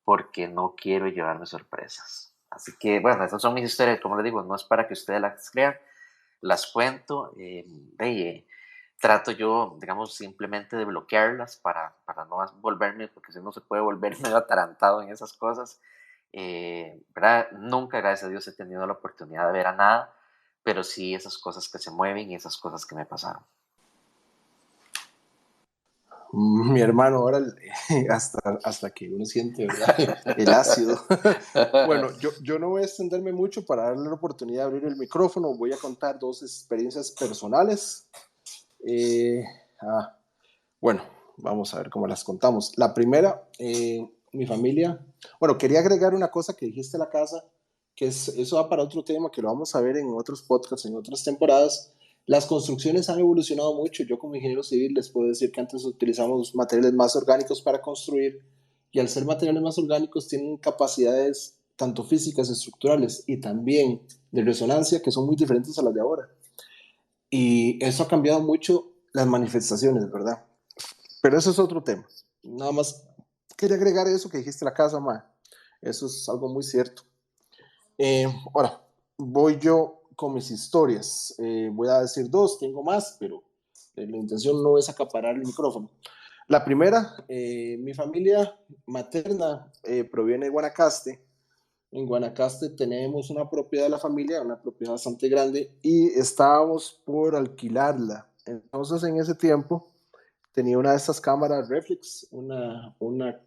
porque no quiero llevarme sorpresas. Así que, bueno, esas son mis historias, como les digo, no es para que ustedes las crean, las cuento, trato yo, digamos, simplemente de bloquearlas para no volverme, porque si no se puede volver medio atarantado en esas cosas. ¿Verdad? Nunca, gracias a Dios, he tenido la oportunidad de ver a nada, pero sí esas cosas que se mueven y esas cosas que me pasaron. Mi hermano, ahora hasta que uno siente, ¿verdad? El ácido. Bueno, yo no voy a extenderme mucho para darle la oportunidad de abrir el micrófono. Voy a contar dos experiencias personales. Eh, ah, bueno, vamos a ver cómo las contamos. La primera, mi familia. Bueno, quería agregar una cosa que dijiste en la casa, que eso va para otro tema que lo vamos a ver en otros podcasts, en otras temporadas. Las construcciones han evolucionado mucho. Yo como ingeniero civil les puedo decir que antes utilizamos materiales más orgánicos para construir y al ser materiales más orgánicos tienen capacidades tanto físicas, estructurales y también de resonancia que son muy diferentes a las de ahora. Y eso ha cambiado mucho las manifestaciones, ¿verdad? Pero eso es otro tema. Nada más quería agregar eso que dijiste la casa, ma. Eso es algo muy cierto. Ahora, voy yo con mis historias. Voy a decir dos, tengo más, pero la intención no es acaparar el micrófono. La primera, mi familia materna proviene de Guanacaste. En Guanacaste tenemos una propiedad de la familia, una propiedad bastante grande, y estábamos por alquilarla. Entonces, en ese tiempo, tenía una de estas cámaras reflex, una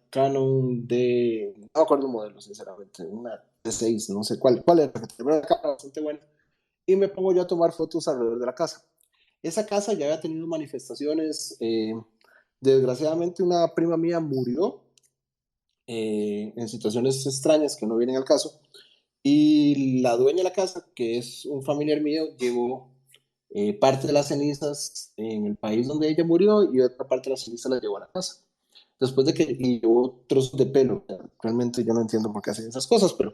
Canon de, no me acuerdo el modelo, sinceramente, una D6, no sé cuál era, pero era una cámara bastante buena. Y me pongo yo a tomar fotos alrededor de la casa. Esa casa ya había tenido manifestaciones. Desgraciadamente, una prima mía murió en situaciones extrañas que no vienen al caso. Y la dueña de la casa, que es un familiar mío, llevó parte de las cenizas en el país donde ella murió y otra parte de las cenizas la llevó a la casa. Después de que y llevó trozos de pelo. Realmente yo no entiendo por qué hacen esas cosas, pero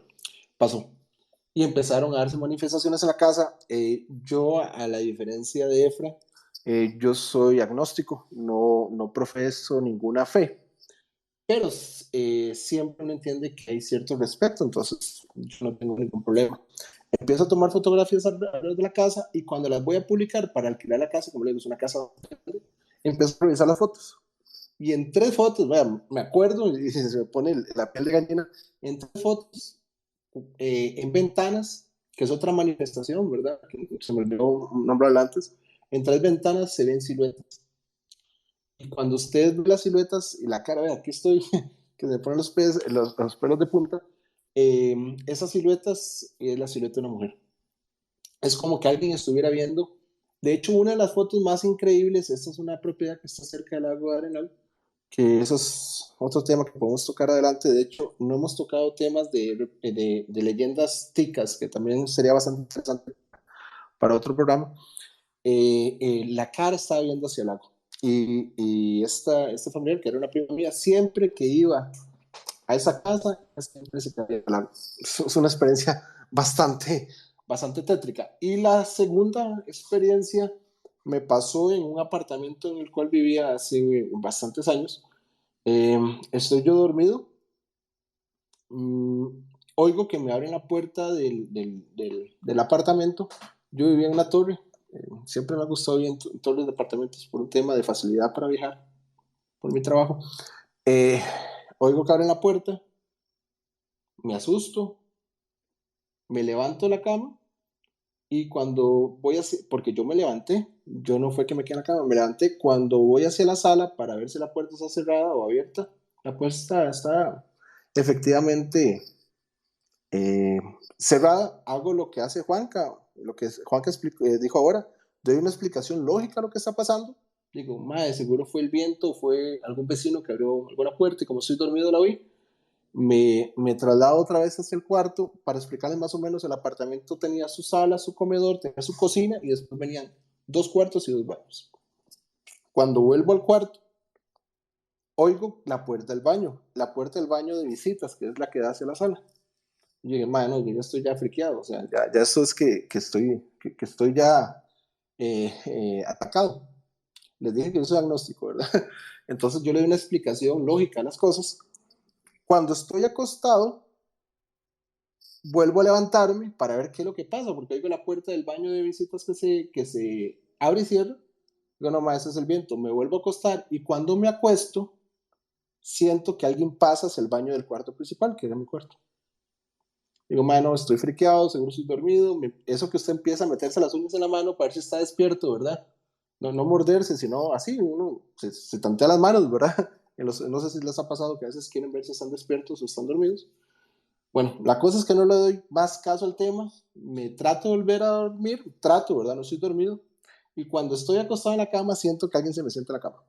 pasó. Y empezaron a darse manifestaciones en la casa. Yo, a la diferencia de Efra, yo soy agnóstico, no profeso ninguna fe, pero siempre uno entiende que hay cierto respeto, entonces yo no tengo ningún problema. Empiezo a tomar fotografías alrededor de la casa y cuando las voy a publicar para alquilar la casa, como le digo, es una casa, empiezo a revisar las fotos. Y en tres fotos, vaya, me acuerdo, y se me pone la piel de gallina, en tres fotos, en ventanas, que es otra manifestación, ¿verdad? Que se me olvidó nombrarla antes. En tres ventanas se ven siluetas. Y cuando usted ve las siluetas y la cara, ve, aquí estoy, que se ponen los pelos de punta, esas siluetas es la silueta de una mujer. Es como que alguien estuviera viendo. De hecho, una de las fotos más increíbles, esta es una propiedad que está cerca del lago de Arenal, que eso es otro tema que podemos tocar adelante. De hecho, no hemos tocado temas de leyendas ticas, que también sería bastante interesante para otro programa. La cara estaba viendo hacia el lago. Y esta familiar, que era una prima mía, siempre que iba a esa casa, siempre se caía al lago. Es una experiencia bastante tétrica. Y la segunda experiencia me pasó en un apartamento en el cual vivía hace bastantes años. Estoy yo dormido, mm, oigo que me abren la puerta del apartamento. Yo vivía en una torre, siempre me ha gustado vivir en torres de apartamentos por un tema de facilidad para viajar, por mi trabajo. Eh, Oigo que abren la puerta, me asusto, me levanto de la cama y cuando voy hacia, porque yo me levanté, yo no fue que me quedé en la cama, me levanté cuando voy hacia la sala para ver si la puerta está cerrada o abierta. La puerta está efectivamente eh, cerrada. Hago lo que hace Juanca, lo que Juanca dijo ahora, doy una explicación lógica a lo que está pasando. Digo, madre, seguro fue el viento, fue algún vecino que abrió alguna puerta y como estoy dormido la vi. Me traslado otra vez hacia el cuarto para explicarles más o menos. El apartamento tenía su sala, su comedor, tenía su cocina y después venían dos cuartos y dos baños. Cuando vuelvo al cuarto, oigo la puerta del baño de visitas, que es la que da hacia la sala. Y yo dije, no, yo ya estoy ya friqueado, o sea, ya eso es que estoy ya atacado. Les dije que yo soy agnóstico, ¿verdad? Entonces yo le doy una explicación lógica a las cosas. Cuando estoy acostado, vuelvo a levantarme para ver qué es lo que pasa, porque oigo la puerta del baño de visitas que se abre y cierra. Digo, no, ma, ese es el viento. Me vuelvo a acostar y cuando me acuesto, siento que alguien pasa hacia el baño del cuarto principal, que era mi cuarto. Digo, mano, estoy friqueado, seguro estoy dormido. Eso que usted empieza a meterse las uñas en la mano para ver si está despierto, ¿verdad? No, no morderse, sino así, uno se tantea las manos, ¿verdad? No sé si les ha pasado que a veces quieren ver si están despiertos o están dormidos. Bueno, la cosa es que no le doy más caso al tema, me trato de volver a dormir, trato, ¿verdad? No estoy dormido. Y cuando estoy acostado en la cama, siento que alguien se me sienta en la cama.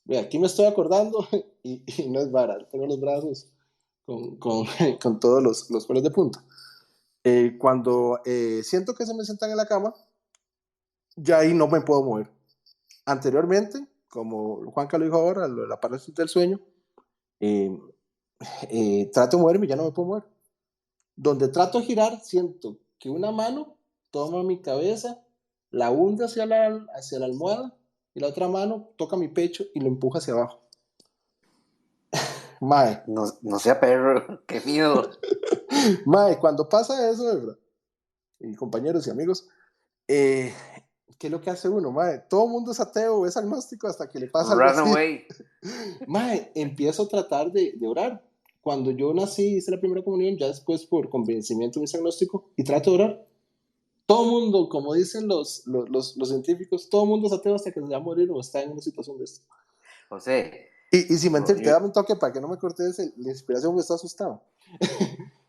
Mira, aquí me estoy acordando y no es vara, tengo los brazos con todos los pelos de punta. Cuando siento que se me sientan en la cama, ya ahí no me puedo mover. Anteriormente, como Juanca lo dijo ahora, la parálisis del sueño, eh, trato de moverme y ya no me puedo mover. Donde trato de girar, siento que una mano toma mi cabeza, la hunde hacia la almohada y la otra mano toca mi pecho y lo empuja hacia abajo. Mae, No, no sea perro, qué miedo. mae, cuando pasa eso, de verdad, y compañeros y amigos, eh, ¿qué es lo que hace uno, mae? Todo el mundo es ateo, es agnóstico hasta que le pasa algo Run así. away. Mae, empiezo a tratar de orar. Cuando yo nací, hice la primera comunión, ya después por convencimiento me hice agnóstico y trato de orar. Todo el mundo, como dicen los científicos, todo el mundo es ateo hasta que se va a morir o está en una situación de esto. José, Y sin mentirte, yo- dame un toque para que no me cortes la inspiración, me está asustado.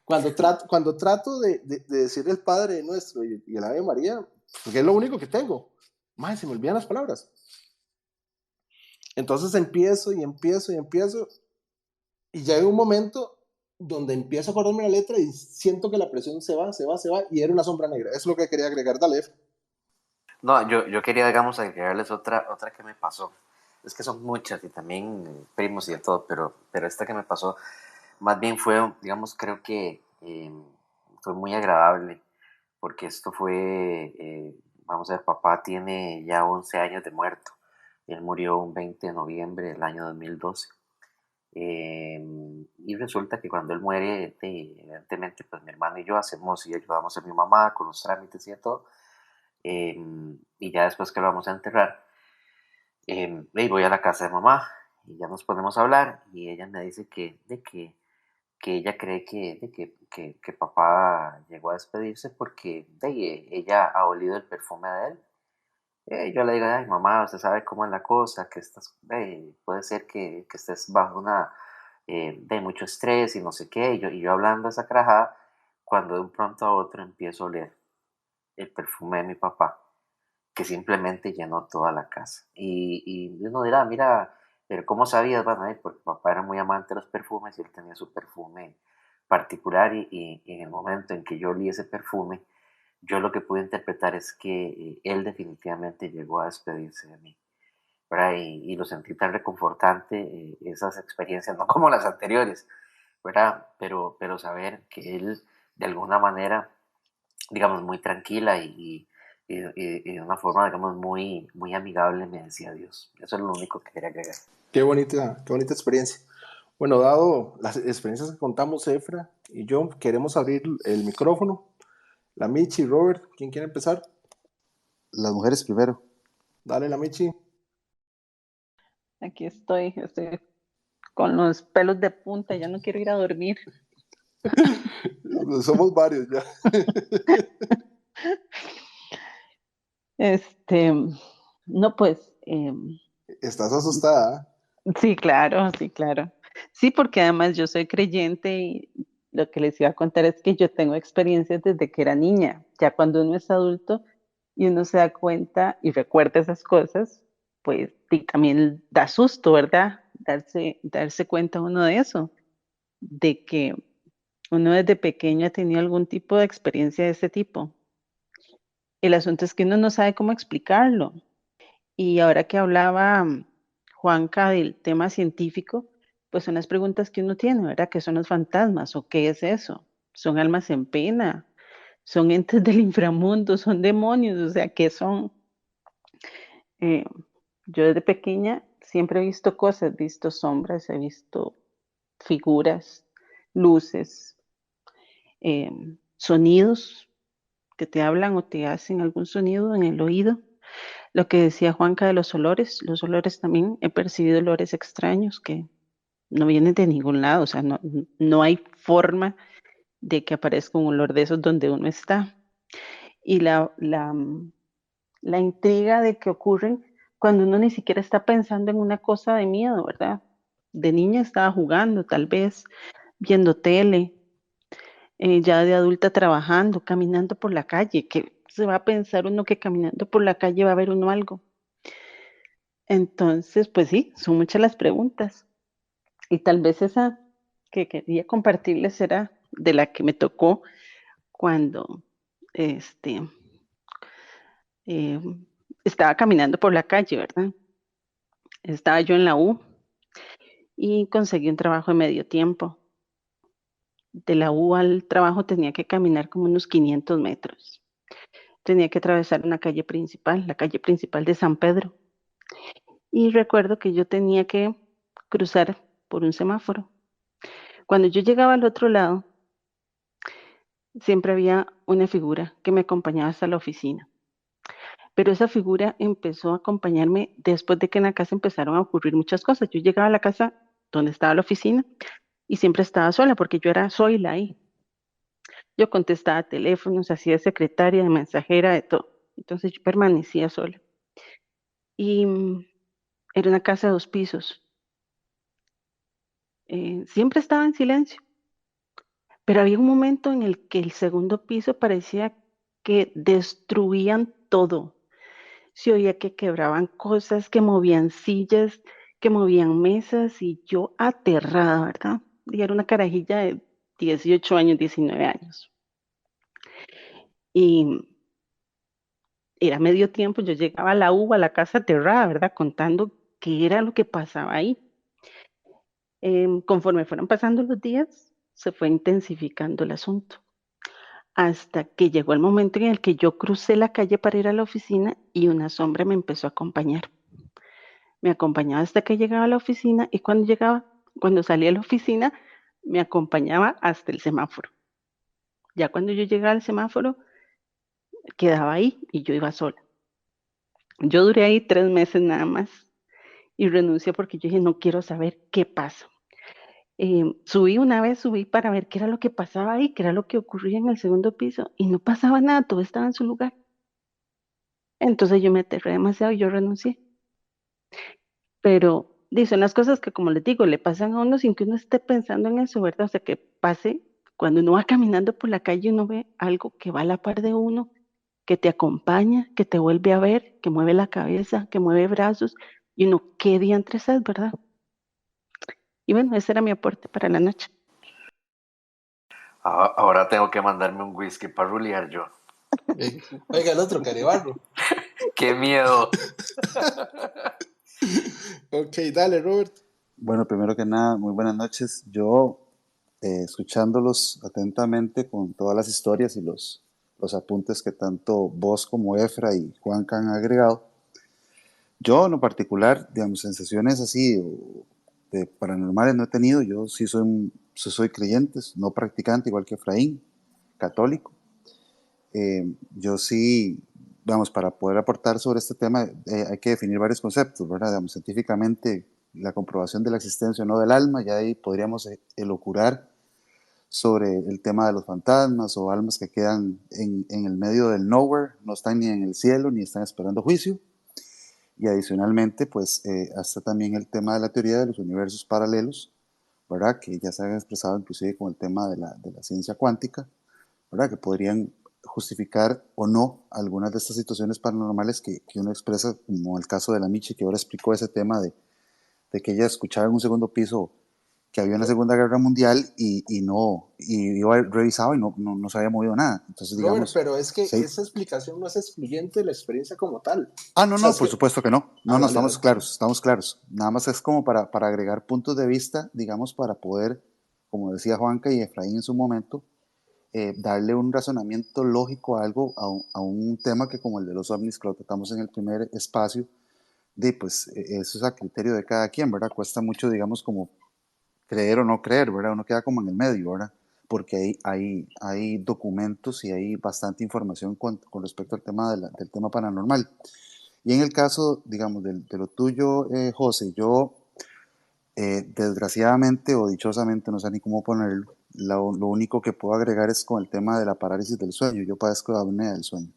Cuando trato de decir el Padre Nuestro y el Ave María, porque es lo único que tengo, mae, se me olvidan las palabras. Entonces empiezo y empiezo y empiezo, y ya hay un momento donde empiezo a acordarme la letra y siento que la presión se va, se va, se va, y era una sombra negra. Eso es lo que quería agregar. Dale, F. no, yo quería, digamos, agregarles otra que me pasó. Es que son muchas y también primos y de todo, pero esta que me pasó, más bien fue, digamos, creo que fue muy agradable, porque esto fue, vamos a ver, papá tiene ya 11 años de muerto. Él murió un 20 de noviembre del año 2012. Y resulta que cuando él muere, evidentemente, pues mi hermano y yo hacemos y ayudamos a mi mamá con los trámites y de todo. Y ya después que lo vamos a enterrar, y voy a la casa de mamá y ya nos ponemos a hablar y ella me dice que ella cree que papá llegó a despedirse porque ella ha olido el perfume de él. Yo le digo, ay mamá, usted sabe cómo es la cosa, que estás, puede ser que estés bajo una, de mucho estrés y no sé qué, y yo hablando esa carajada, cuando de un pronto a otro empiezo a oler el perfume de mi papá, que simplemente llenó toda la casa. Y uno dirá, mira, pero ¿cómo sabías? Bueno, porque papá era muy amante de los perfumes y él tenía su perfume particular y en el momento en que yo olí ese perfume, yo lo que pude interpretar es que él definitivamente llegó a despedirse de mí, ¿verdad? Y lo sentí tan reconfortante, esas experiencias, no como las anteriores, ¿verdad? Pero saber que él de alguna manera, digamos, muy tranquila y de una forma, digamos, muy amigable me decía adiós. Eso es lo único que quería agregar. Qué bonita experiencia. Bueno, dado las experiencias que contamos, Efra y yo, queremos abrir el micrófono. La Michi, Robert, ¿quién quiere empezar? Las mujeres primero. Dale, la Michi. Aquí estoy con los pelos de punta, ya no quiero ir a dormir. Somos varios ya. No, pues, Estás asustada. sí, claro, sí, claro. Sí, porque además yo soy creyente y lo que les iba a contar es que yo tengo experiencias desde que era niña. Ya cuando uno es adulto y uno se da cuenta y recuerda esas cosas, pues y también da susto, ¿verdad? Darse cuenta uno de eso, de que uno desde pequeño ha tenido algún tipo de experiencia de ese tipo. El asunto es que uno no sabe cómo explicarlo. Y ahora que hablaba Juanca del tema científico, pues son las preguntas que uno tiene, ¿verdad? ¿Qué son los fantasmas o qué es eso? ¿Son almas en pena? ¿Son entes del inframundo? ¿Son demonios? O sea, ¿qué son? Eh, yo desde pequeña siempre he visto cosas, he visto sombras, he visto figuras, luces, sonidos que te hablan o te hacen algún sonido en el oído. Lo que decía Juanca de los olores también, he percibido olores extraños que no vienen de ningún lado, o sea, no hay forma de que aparezca un olor de esos donde uno está. Y la intriga de que ocurren cuando uno ni siquiera está pensando en una cosa de miedo, ¿verdad? De niña estaba jugando, tal vez, viendo tele, ya de adulta trabajando, caminando por la calle, que se va a pensar uno que caminando por la calle va a ver uno algo. Entonces, pues sí, son muchas las preguntas. Y tal vez esa que quería compartirles era de la que me tocó cuando este, eh, estaba caminando por la calle, ¿verdad? Estaba yo en la U y conseguí un trabajo de medio tiempo. De la U al trabajo tenía que caminar como unos 500 metros. Tenía que atravesar una calle principal, la calle principal de San Pedro. Y recuerdo que yo tenía que cruzar por un semáforo. Cuando yo llegaba al otro lado, siempre había una figura que me acompañaba hasta la oficina. Pero esa figura empezó a acompañarme después de que en la casa empezaron a ocurrir muchas cosas. Yo llegaba a la casa donde estaba la oficina y siempre estaba sola porque yo era Zoila ahí. Yo contestaba teléfonos, hacía secretaria, de mensajera, de todo. Entonces yo permanecía sola. Y era una casa de 2 pisos. Siempre estaba en silencio, pero había un momento en el que el segundo piso parecía que destruían todo. Se oía que quebraban cosas, que movían sillas, que movían mesas y yo aterrada, ¿verdad? Y era una carajilla de 18 años, 19 años. Y era medio tiempo, yo llegaba a la U, a la casa aterrada, ¿verdad? Contando qué era lo que pasaba ahí. Conforme fueron pasando los días, se fue intensificando el asunto, hasta que llegó el momento en el que yo crucé la calle para ir a la oficina y una sombra me empezó a acompañar. Me acompañaba hasta que llegaba a la oficina y cuando salía de la oficina, me acompañaba hasta el semáforo. Ya cuando yo llegaba al semáforo, quedaba ahí y yo iba sola. Yo duré ahí 3 meses nada más y renuncié porque yo dije, no quiero saber qué pasa. Subí para ver qué era lo que pasaba ahí, qué era lo que ocurría en el segundo piso y no pasaba nada, todo estaba en su lugar. Entonces yo me aterré demasiado y yo renuncié. Pero son las cosas que, como les digo, le pasan a uno sin que uno esté pensando en eso, ¿verdad? O sea, que pase cuando uno va caminando por la calle y uno ve algo que va a la par de uno, que te acompaña, que te vuelve a ver, que mueve la cabeza, que mueve brazos y uno, ¿qué diantres es, verdad? Y bueno, ese era mi aporte para la noche. Ahora tengo que mandarme un whisky para rulear yo. Oiga, el otro, Carebarro. ¡Qué miedo! Ok, dale, Robert. Bueno, primero que nada, muy buenas noches. Yo, escuchándolos atentamente con todas las historias y los apuntes que tanto vos como Efra y Juanca han agregado, yo en lo particular, digamos, sensaciones así de paranormales no he tenido. Yo sí soy creyente, no practicante, igual que Efraín, católico. Yo sí, vamos, para poder aportar sobre este tema hay que definir varios conceptos, ¿verdad? Digamos, científicamente la comprobación de la existencia o no del alma, ya ahí podríamos elucurar sobre el tema de los fantasmas o almas que quedan en el medio del nowhere, no están ni en el cielo ni están esperando juicio. Y adicionalmente, pues hasta también el tema de la teoría de los universos paralelos, ¿verdad? Que ya se han expresado inclusive con el tema de la ciencia cuántica, ¿verdad? Que podrían justificar o no algunas de estas situaciones paranormales que uno expresa, como el caso de la Michi, que ahora explicó ese tema de que ella escuchaba en un segundo piso que había una Segunda Guerra Mundial y yo revisaba y no se había movido nada. Entonces, Robert, digamos, pero es que sí. esa explicación no es excluyente de la experiencia como tal. No, O sea, no, es por que... supuesto que no. No, Ah, no, vale, vale. estamos claros. Nada más es como para agregar puntos de vista, digamos, para poder, como decía Juanca y Efraín en su momento, darle un razonamiento lógico a algo, a un tema que como el de los ovnis, que lo tratamos en el primer espacio, pues eso es a criterio de cada quien, ¿verdad? Cuesta mucho, digamos, como creer o no creer, ¿verdad? Uno queda como en el medio, ¿verdad? Porque hay documentos y hay bastante información con respecto al tema del tema paranormal. Y en el caso, digamos, de lo tuyo, José, yo desgraciadamente o dichosamente, no sé ni cómo ponerlo, lo único que puedo agregar es con el tema de la parálisis del sueño. Yo padezco de apnea del sueño.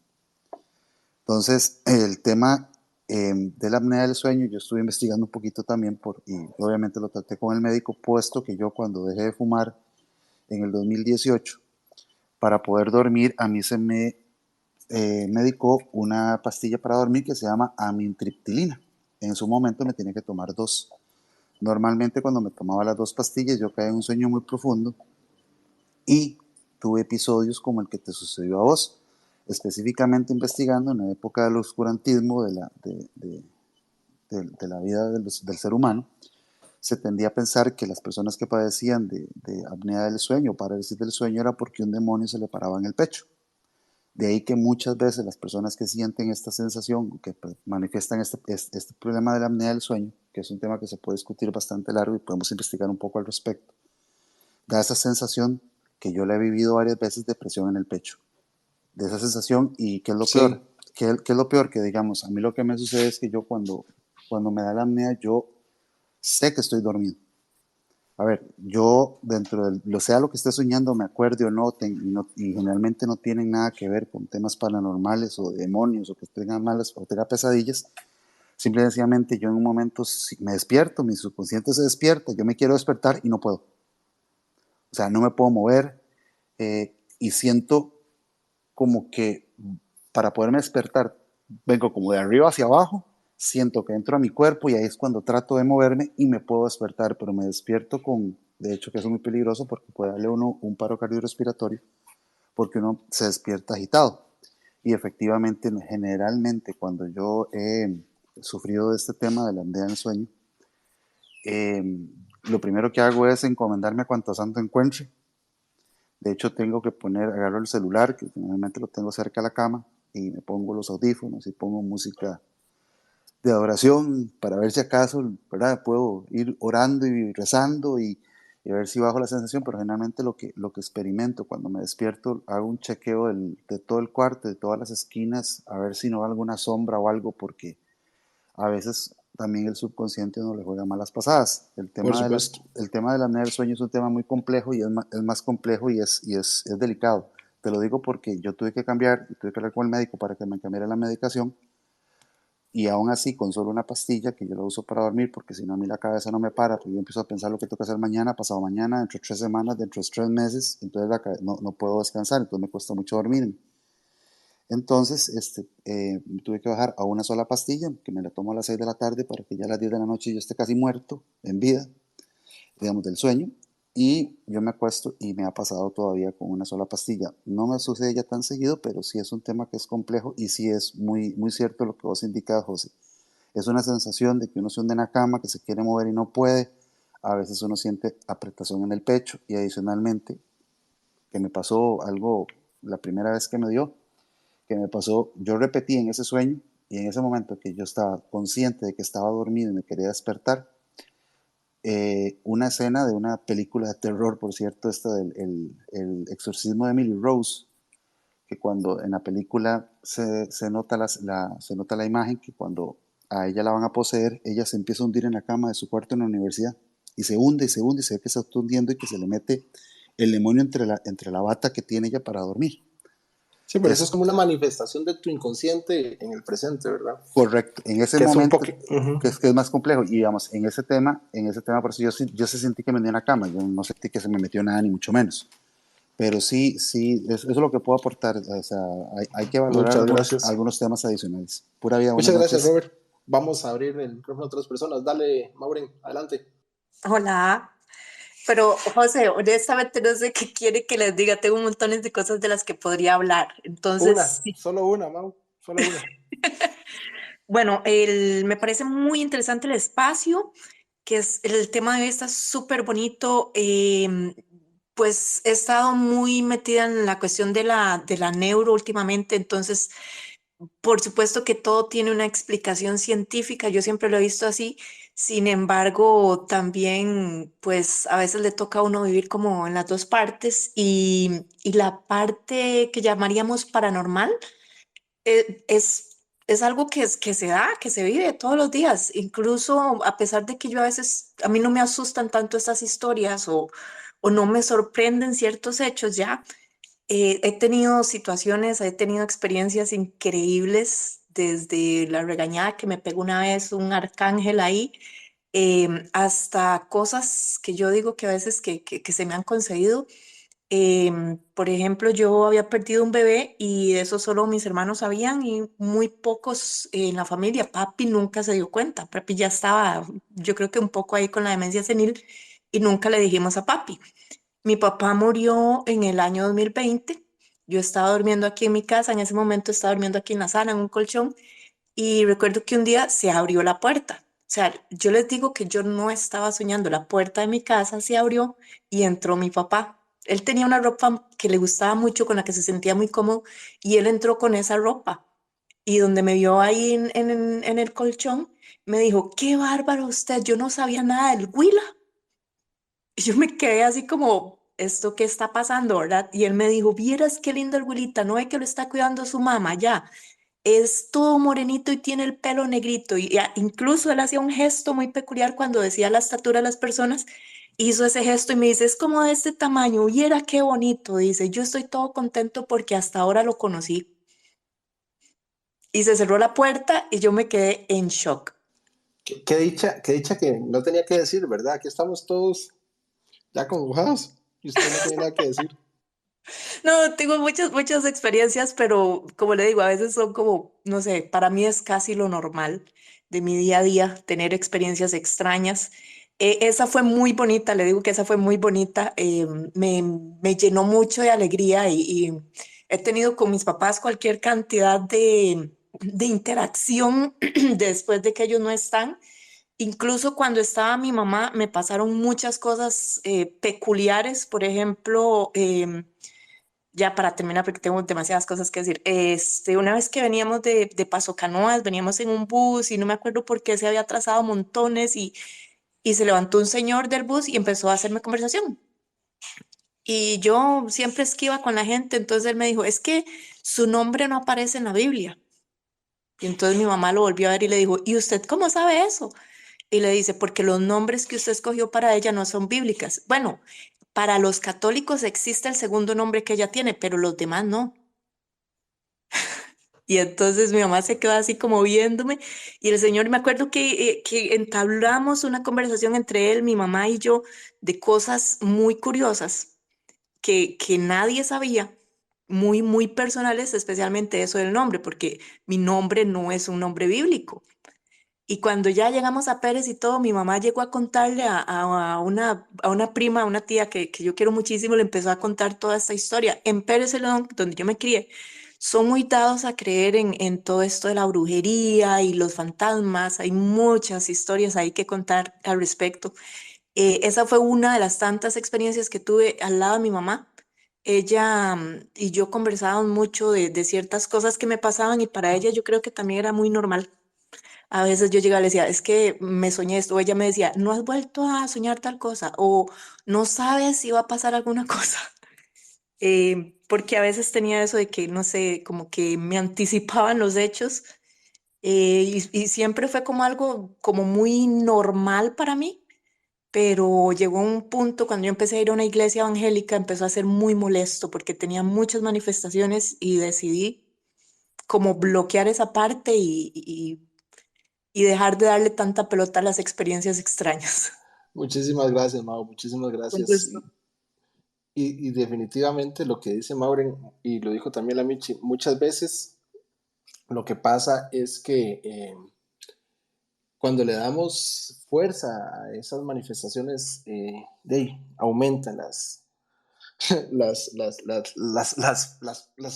Entonces, el tema de la apnea del sueño, yo estuve investigando un poquito también y obviamente lo traté con el médico, puesto que yo cuando dejé de fumar en el 2018, para poder dormir, a mí se me medicó una pastilla para dormir que se llama amitriptilina. En su momento me tenía que tomar dos. Normalmente cuando me tomaba las dos pastillas yo caía en un sueño muy profundo y tuve episodios como el que te sucedió a vos, específicamente investigando en la época del oscurantismo de la vida del ser humano. Se tendía a pensar que las personas que padecían de apnea del sueño o parálisis del sueño era porque un demonio se le paraba en el pecho. De ahí que muchas veces las personas que sienten esta sensación, que manifiestan este problema de la apnea del sueño, que es un tema que se puede discutir bastante largo y podemos investigar un poco al respecto, da esa sensación que yo la he vivido varias veces de presión en el pecho. De esa sensación, ¿y qué es lo peor? Sí, ¿Qué es lo peor? Que digamos, a mí lo que me sucede es que yo cuando me da la apnea, yo sé que estoy dormido. A ver, yo dentro de lo sea lo que esté soñando, me acuerde o no, y generalmente no tienen nada que ver con temas paranormales o demonios o que tengan malas o tenga pesadillas. Simple y sencillamente yo en un momento me despierto, mi subconsciente se despierta, yo me quiero despertar y no puedo. O sea, no me puedo mover y siento como que para poderme despertar vengo como de arriba hacia abajo, siento que entro a mi cuerpo y ahí es cuando trato de moverme y me puedo despertar, pero me despierto de hecho que eso es muy peligroso porque puede darle a uno un paro cardiorrespiratorio porque uno se despierta agitado. Y efectivamente, generalmente cuando yo he sufrido de este tema de la apnea del sueño, eh, lo primero que hago es encomendarme a cuanto santo encuentre. De hecho, tengo que agarro el celular, que generalmente lo tengo cerca de la cama, y me pongo los audífonos y pongo música de adoración para ver si acaso, ¿verdad? Puedo ir orando y rezando y ver si bajo la sensación, pero generalmente lo que experimento cuando me despierto, hago un chequeo de todo el cuarto, de todas las esquinas, a ver si no hay alguna sombra o algo, porque a veces también el subconsciente no le juega malas pasadas. por supuesto. El tema de la apnea del sueño es un tema muy complejo y es más complejo y es delicado. Te lo digo porque yo tuve que hablar con el médico para que me cambiara la medicación y aún así con solo una pastilla que yo la uso para dormir porque si no a mí la cabeza no me para, pues yo empiezo a pensar lo que tengo que hacer mañana, pasado mañana, dentro de 3 semanas, dentro de 3 meses, entonces no puedo descansar, entonces me cuesta mucho dormir. Entonces, tuve que bajar a una sola pastilla, que me la tomo a las 6 de la tarde para que ya a las 10 de la noche yo esté casi muerto, en vida, digamos, del sueño. Y yo me acuesto y me ha pasado todavía con una sola pastilla. No me sucede ya tan seguido, pero sí es un tema que es complejo y sí es muy cierto lo que vos indicas, José. Es una sensación de que uno se hunde en la cama, que se quiere mover y no puede. A veces uno siente apretación en el pecho y adicionalmente, que me pasó algo la primera vez que me pasó, yo repetí en ese sueño y en ese momento que yo estaba consciente de que estaba dormido y me quería despertar, una escena de una película de terror, por cierto, esta el exorcismo de Emily Rose, que cuando en la película se nota se nota la imagen que cuando a ella la van a poseer, ella se empieza a hundir en la cama de su cuarto en la universidad y se hunde y se hunde y se ve que se está hundiendo y que se le mete el demonio entre la bata que tiene ella para dormir. Sí, pero eso es Entonces, como una manifestación de tu inconsciente en el presente, ¿verdad? correcto, en ese Que es un momento poco... Ujú. que es más complejo y digamos, en ese tema por eso yo sí sentí que me dio en la cama, yo no sentí que se me metió nada ni mucho menos, pero eso es lo que puedo aportar, o sea, hay que valorar Muchas gracias. algunos temas adicionales. Pura vida, buenas Muchas gracias, noches. Robert. Vamos a abrir el micrófono a otras personas. Dale, Maureen, adelante. Hola, pero José, honestamente no sé qué quiere que les diga. Tengo un montón de cosas de las que podría hablar. Entonces, sí. Solo una, Mau, solo una. Bueno, me parece muy interesante el espacio, que es el tema de hoy está súper bonito. Pues he estado muy metida en la cuestión de la neuro últimamente, entonces Por supuesto que todo tiene una explicación científica, yo siempre lo he visto así. Sin embargo, también pues a veces le toca a uno vivir como en las dos partes y la parte que llamaríamos paranormal es algo que se da, que se vive todos los días. Incluso a pesar de que yo a veces, a mí no me asustan tanto estas historias o no me sorprenden ciertos hechos ya. He tenido situaciones, he tenido experiencias increíbles, desde la regañada que me pegó una vez un arcángel ahí, hasta cosas que yo digo que a veces que se me han concedido. Por ejemplo, yo había perdido un bebé y de eso solo mis hermanos sabían y muy pocos en la familia. Papi nunca se dio cuenta. Papi ya estaba, yo creo que un poco ahí con la demencia senil y nunca le dijimos a papi. Mi papá murió en el año 2020. Yo estaba durmiendo aquí en mi casa, en ese momento estaba durmiendo aquí en la sala, en un colchón, y recuerdo que un día se abrió la puerta. O sea, yo les digo que yo no estaba soñando, la puerta de mi casa se abrió y entró mi papá. Él tenía una ropa que le gustaba mucho, con la que se sentía muy cómodo, y él entró con esa ropa. Y donde me vio ahí en el colchón, me dijo, qué bárbaro usted, yo no sabía nada del Huila. Y yo me quedé así como, ¿esto qué está pasando, verdad? Y él me dijo, vieras qué lindo el Huilita, ¿no ve que lo está cuidando su mamá ya? Es todo morenito y tiene el pelo negrito. Incluso él hacía un gesto muy peculiar cuando decía la estatura de las personas. Hizo ese gesto y me dice, es como de este tamaño, viera qué bonito. Dice, yo estoy todo contento porque hasta ahora lo conocí. Y se cerró la puerta y yo me quedé en shock. Qué dicha que no tenía que decir, ¿verdad? Aquí estamos todos ya congojados y usted no tiene nada que decir. No, tengo muchas experiencias, pero como le digo, a veces son como, no sé, para mí es casi lo normal de mi día a día tener experiencias extrañas. Esa fue muy bonita, le digo que esa fue muy bonita, me llenó mucho de alegría y he tenido con mis papás cualquier cantidad de interacción después de que ellos no están. Incluso cuando estaba mi mamá, me pasaron muchas cosas peculiares, por ejemplo, ya para terminar, porque tengo demasiadas cosas que decir. Una vez que veníamos de Paso Canoas, veníamos en un bus y no me acuerdo por qué se había atrasado montones y se levantó un señor del bus y empezó a hacerme conversación. Y yo siempre esquiva con la gente, entonces él me dijo, es que su nombre no aparece en la Biblia. Y entonces mi mamá lo volvió a ver y le dijo, ¿y usted cómo sabe eso? Y le dice, porque los nombres que usted escogió para ella no son bíblicas. Bueno, para los católicos existe el segundo nombre que ella tiene, pero los demás no. Y entonces mi mamá se quedó así como viéndome y el señor, me acuerdo que entablamos una conversación entre él, mi mamá y yo de cosas muy curiosas que nadie sabía, muy personales, especialmente eso del nombre, porque mi nombre no es un nombre bíblico. Y cuando ya llegamos a Pérez y todo, mi mamá llegó a contarle a una prima, a una tía que yo quiero muchísimo, le empezó a contar toda esta historia. En Pérez Celedón, donde yo me crié, son muy dados a creer en todo esto de la brujería y los fantasmas. Hay muchas historias ahí que contar al respecto. Esa fue una de las tantas experiencias que tuve al lado de mi mamá. Ella y yo conversábamos mucho de ciertas cosas que me pasaban y para ella yo creo que también era muy normal. A veces yo llegaba y le decía, es que me soñé esto, o ella me decía, no has vuelto a soñar tal cosa, o no sabes si va a pasar alguna cosa. Porque a veces tenía eso de que, no sé, como que me anticipaban los hechos, y siempre fue como algo como muy normal para mí, pero llegó un punto cuando yo empecé a ir a una iglesia evangélica, empezó a ser muy molesto porque tenía muchas manifestaciones y decidí como bloquear esa parte y dejar de darle tanta pelota a las experiencias extrañas. Muchísimas gracias, Mau, muchísimas Con gracias. gusto. Y definitivamente lo que dice Mauren, y lo dijo también la Michi, muchas veces lo que pasa es que cuando le damos fuerza a esas manifestaciones, aumentan las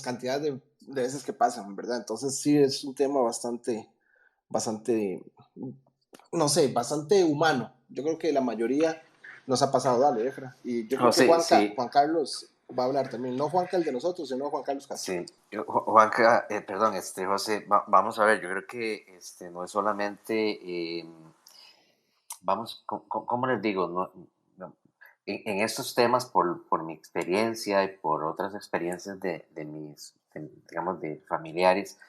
cantidades de veces que pasan, ¿verdad? Entonces sí es un tema bastante, no sé, bastante humano. Yo creo que la mayoría nos ha pasado, dale, Efra. Y yo creo que José, sí, Juan Carlos va a hablar también. No Juanca el de nosotros, sino Juan Carlos Castro. Sí, Juanca, perdón, José, vamos a ver, yo creo que no es solamente, vamos, ¿cómo les digo? En estos temas, por mi experiencia y por otras experiencias de mis, digamos, de familiares,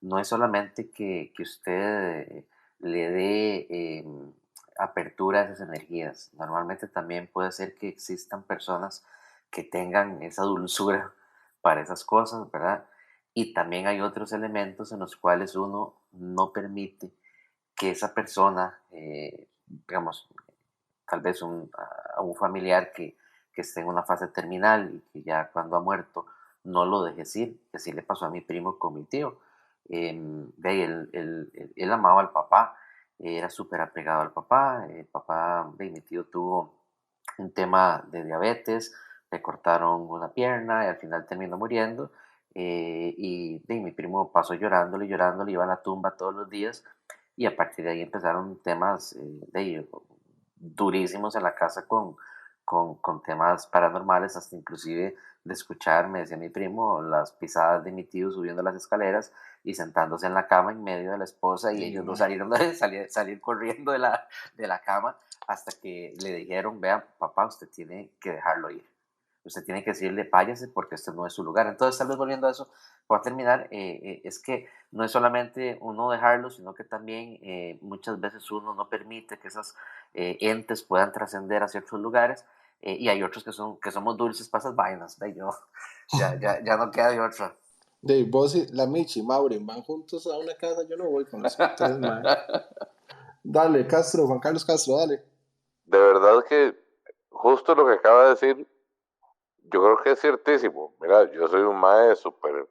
no es solamente que usted le dé apertura a esas energías. Normalmente también puede ser que existan personas que tengan esa dulzura para esas cosas, ¿verdad? Y también hay otros elementos en los cuales uno no permite que esa persona, digamos, tal vez a un familiar que esté en una fase terminal y que ya cuando ha muerto no lo dejes ir, que así le pasó a mi primo con mi tío. De ahí él amaba al papá, era súper apegado al papá. El papá de mi tío tuvo un tema de diabetes, le cortaron una pierna y al final terminó muriendo. Mi primo pasó llorándole, llorándole, iba a la tumba todos los días y a partir de ahí empezaron temas durísimos en la casa con temas paranormales, hasta inclusive de escuchar, me decía mi primo, las pisadas de mi tío subiendo las escaleras y sentándose en la cama en medio de la esposa y ellos dos salieron salir corriendo de la cama hasta que le dijeron, vea, papá, usted tiene que dejarlo ir. Usted tiene que decirle, váyase porque este no es su lugar. Entonces, tal vez volviendo a eso, voy a terminar, es que no es solamente uno dejarlo, sino que también muchas veces uno no permite que esas entes puedan trascender a ciertos lugares y hay otros que somos dulces para esas vainas. ¿Ve? Yo, ya no queda de otra. De vos y la Michi, Maureen, van juntos a una casa, yo no voy con los tres más. Dale, Castro, Juan Carlos Castro, dale. De verdad que justo lo que acaba de decir, yo creo que es ciertísimo. Mira, yo soy un mae súper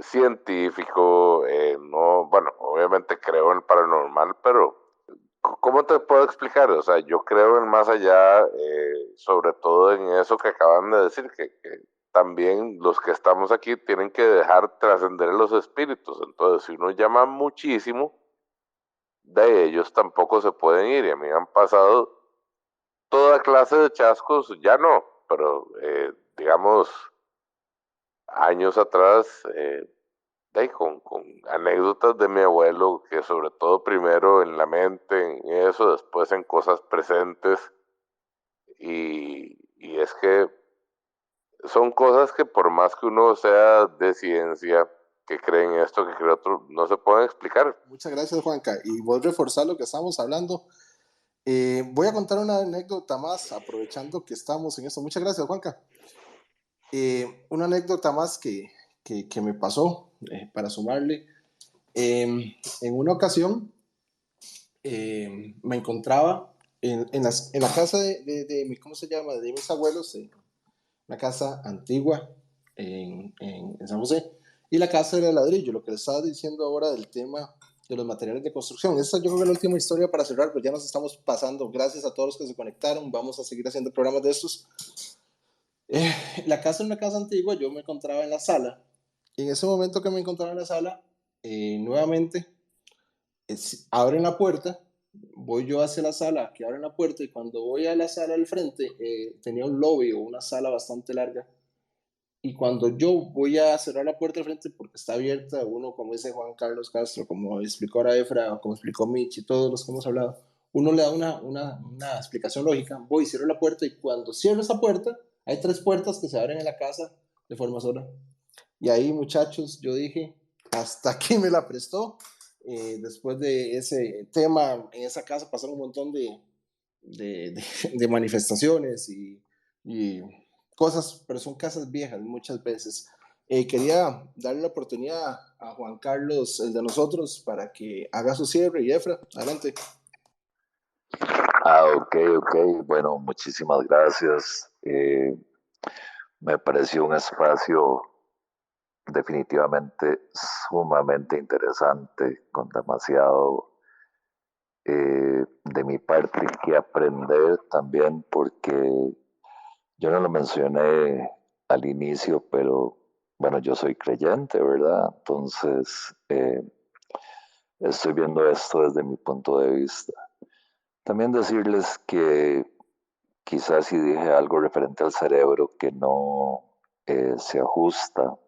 científico, no, bueno, obviamente creo en el paranormal, pero ¿cómo te puedo explicar? O sea, yo creo en más allá, sobre todo en eso que acaban de decir, que también los que estamos aquí tienen que dejar trascender los espíritus. Entonces, si uno llama muchísimo, de ellos tampoco se pueden ir. Y a mí me han pasado toda clase de chascos, ya no, pero digamos, años atrás, con anécdotas de mi abuelo, que sobre todo primero en la mente, en eso, después en cosas presentes, y es que son cosas que por más que uno sea de ciencia, que cree en esto, que cree otro, no se pueden explicar. Muchas gracias, Juanca. Y voy a reforzar lo que estamos hablando. Voy a contar una anécdota más, aprovechando que estamos en esto. Muchas gracias, Juanca. Una anécdota más que me pasó, para sumarle. En una ocasión me encontraba en la casa de mi, ¿cómo se llama? De mis abuelos, una casa antigua en San José. Y la casa era de ladrillo, lo que les estaba diciendo ahora del tema de los materiales de construcción. Esta yo creo que es la última historia para cerrar, pues ya nos estamos pasando. Gracias a todos los que se conectaron. Vamos a seguir haciendo programas de estos. La casa es una casa antigua, yo me encontraba en la sala. Y en ese momento que me encontraba en la sala, nuevamente abren la puerta, voy yo hacia la sala, que abren la puerta, y cuando voy a la sala al frente, tenía un lobby o una sala bastante larga. Y cuando yo voy a cerrar la puerta al frente, porque está abierta, uno, como dice Juan Carlos Castro, como explicó ahora Efra, como explicó Mitch y todos los que hemos hablado, uno le da una explicación lógica. Voy, cierro la puerta, y cuando cierro esa puerta, hay 3 puertas que se abren en la casa de forma sola. Y ahí, muchachos, yo dije, hasta aquí me la prestó. Después de ese tema, en esa casa pasaron un montón de manifestaciones y cosas, pero son casas viejas muchas veces. Quería darle la oportunidad a Juan Carlos, el de nosotros, para que haga su cierre. Y Efra, adelante. Ok. Bueno, muchísimas gracias. Me pareció un espacio definitivamente sumamente interesante, con demasiado de mi parte que aprender también, porque yo no lo mencioné al inicio, pero bueno, yo soy creyente, ¿verdad? Entonces, estoy viendo esto desde mi punto de vista. También decirles que quizás si dije algo referente al cerebro que no se ajusta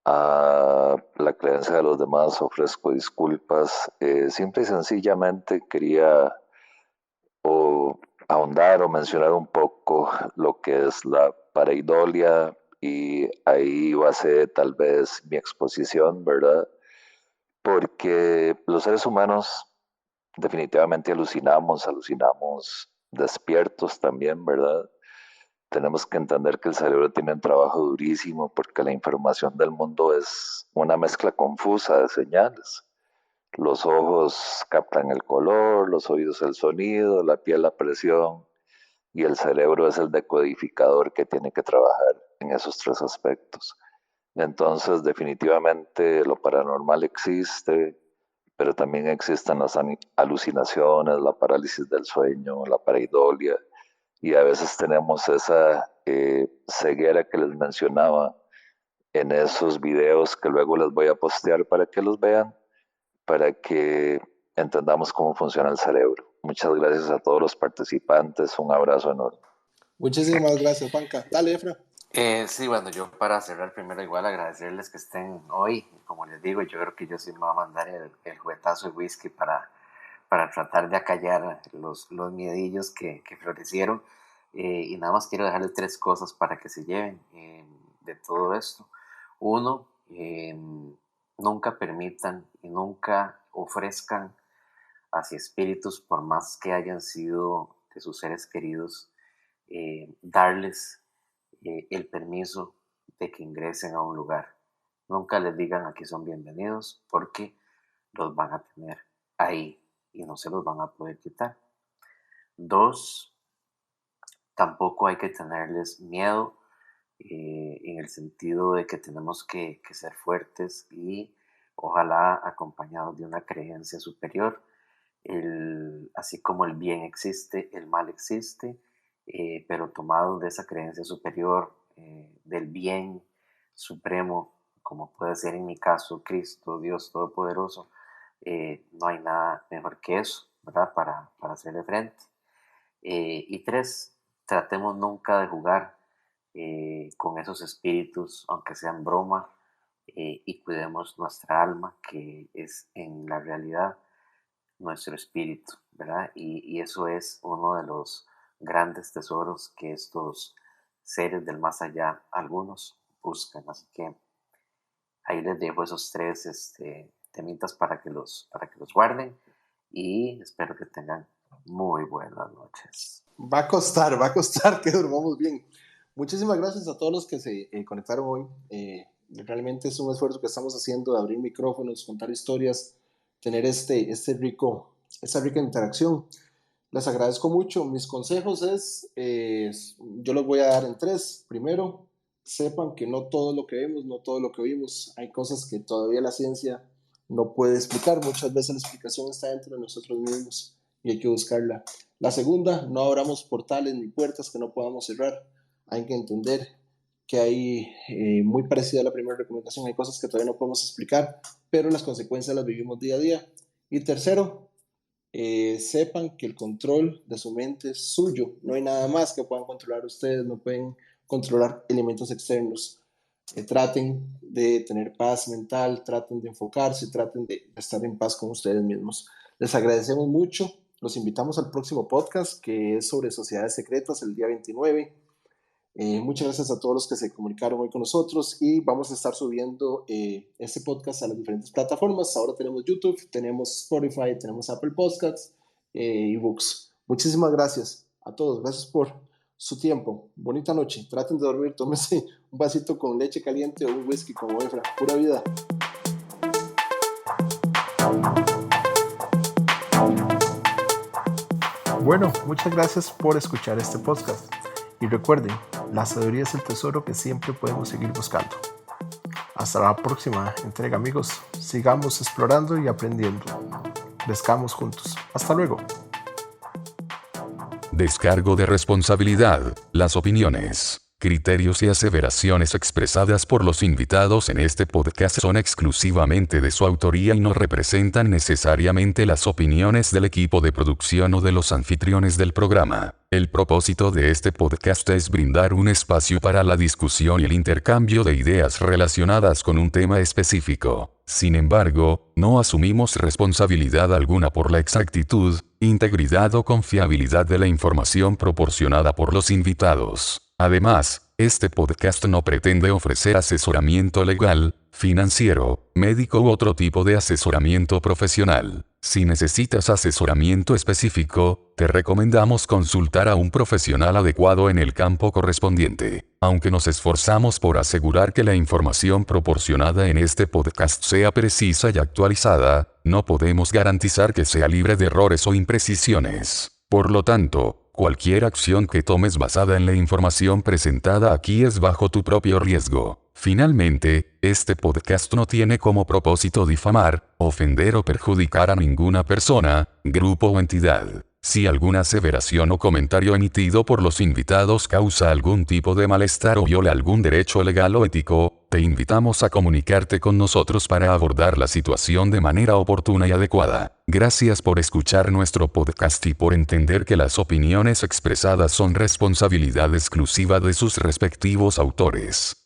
a la creencia de los demás, ofrezco disculpas. Simple y sencillamente quería ahondar o mencionar un poco lo que es la pareidolia, y ahí va a ser tal vez mi exposición, ¿verdad? Porque los seres humanos definitivamente alucinamos despiertos también, ¿verdad? Tenemos que entender que el cerebro tiene un trabajo durísimo porque la información del mundo es una mezcla confusa de señales. Los ojos captan el color, los oídos el sonido, la piel la presión, y el cerebro es el decodificador que tiene que trabajar en esos tres aspectos. Entonces, definitivamente lo paranormal existe, pero también existen las alucinaciones, la parálisis del sueño, la pareidolia, y a veces tenemos esa ceguera que les mencionaba en esos videos que luego les voy a postear para que los vean, para que entendamos cómo funciona el cerebro. Muchas gracias a todos los participantes, un abrazo enorme. Muchísimas gracias, Juanca. Dale, Efra. Sí, bueno, yo para cerrar primero igual agradecerles que estén hoy. Como les digo, yo creo que yo sí me voy a mandar el juguetazo de whisky para tratar de acallar los miedillos que florecieron. Y nada más quiero dejarles 3 cosas para que se lleven de todo esto. Uno, nunca permitan y nunca ofrezcan hacia espíritus, por más que hayan sido de sus seres queridos, darles el permiso de que ingresen a un lugar. Nunca les digan aquí son bienvenidos, porque los van a tener ahí y no se los van a poder quitar. 2, tampoco hay que tenerles miedo en el sentido de que tenemos que ser fuertes y ojalá acompañados de una creencia superior. Así como el bien existe, el mal existe, pero tomados de esa creencia superior del bien supremo, como puede ser en mi caso Cristo, Dios Todopoderoso, no hay nada mejor que eso, ¿verdad? Para hacerle frente. Y 3, tratemos nunca de jugar con esos espíritus, aunque sean broma, y cuidemos nuestra alma, que es en la realidad nuestro espíritu, ¿verdad? Y eso es uno de los grandes tesoros que estos seres del más allá, algunos, buscan. Así que ahí les dejo esos 3 temitas para que los guarden, y espero que tengan muy buenas noches. Va a costar que durmamos bien. Muchísimas gracias a todos los que se conectaron hoy. Realmente es un esfuerzo que estamos haciendo de abrir micrófonos, contar historias, tener esta rica interacción. Les agradezco mucho. Mis consejos yo los voy a dar en 3. Primero, sepan que no todo lo que vemos, no todo lo que oímos. Hay cosas que todavía la ciencia no puede explicar. Muchas veces la explicación está dentro de nosotros mismos y hay que buscarla. La segunda, no abramos portales ni puertas que no podamos cerrar. Hay que entender que hay, muy parecida a la primera recomendación, hay cosas que todavía no podemos explicar, pero las consecuencias las vivimos día a día. Y tercero, sepan que el control de su mente es suyo. No hay nada más que puedan controlar ustedes, no pueden controlar elementos externos. Traten de tener paz mental, traten de enfocarse, traten de estar en paz con ustedes mismos. Les agradecemos mucho. Los invitamos al próximo podcast, que es sobre sociedades secretas, el día 29. Muchas gracias a todos los que se comunicaron hoy con nosotros, y vamos a estar subiendo este podcast a las diferentes plataformas. Ahora tenemos YouTube, tenemos Spotify, tenemos Apple Podcasts, eBooks. Muchísimas gracias a todos. Gracias por su tiempo. Bonita noche. Traten de dormir. Tómense un vasito con leche caliente o un whisky como Efra. Pura vida. Bueno, muchas gracias por escuchar este podcast. Y recuerden, la sabiduría es el tesoro que siempre podemos seguir buscando. Hasta la próxima entrega, amigos. Sigamos explorando y aprendiendo. Crezcamos juntos. Hasta luego. Descargo de responsabilidad. Las opiniones, criterios y aseveraciones expresadas por los invitados en este podcast son exclusivamente de su autoría y no representan necesariamente las opiniones del equipo de producción o de los anfitriones del programa. El propósito de este podcast es brindar un espacio para la discusión y el intercambio de ideas relacionadas con un tema específico. Sin embargo, no asumimos responsabilidad alguna por la exactitud, integridad o confiabilidad de la información proporcionada por los invitados. Además, este podcast no pretende ofrecer asesoramiento legal, financiero, médico u otro tipo de asesoramiento profesional. Si necesitas asesoramiento específico, te recomendamos consultar a un profesional adecuado en el campo correspondiente. Aunque nos esforzamos por asegurar que la información proporcionada en este podcast sea precisa y actualizada, no podemos garantizar que sea libre de errores o imprecisiones. Por lo tanto, cualquier acción que tomes basada en la información presentada aquí es bajo tu propio riesgo. Finalmente, este podcast no tiene como propósito difamar, ofender o perjudicar a ninguna persona, grupo o entidad. Si alguna aseveración o comentario emitido por los invitados causa algún tipo de malestar o viola algún derecho legal o ético, te invitamos a comunicarte con nosotros para abordar la situación de manera oportuna y adecuada. Gracias por escuchar nuestro podcast y por entender que las opiniones expresadas son responsabilidad exclusiva de sus respectivos autores.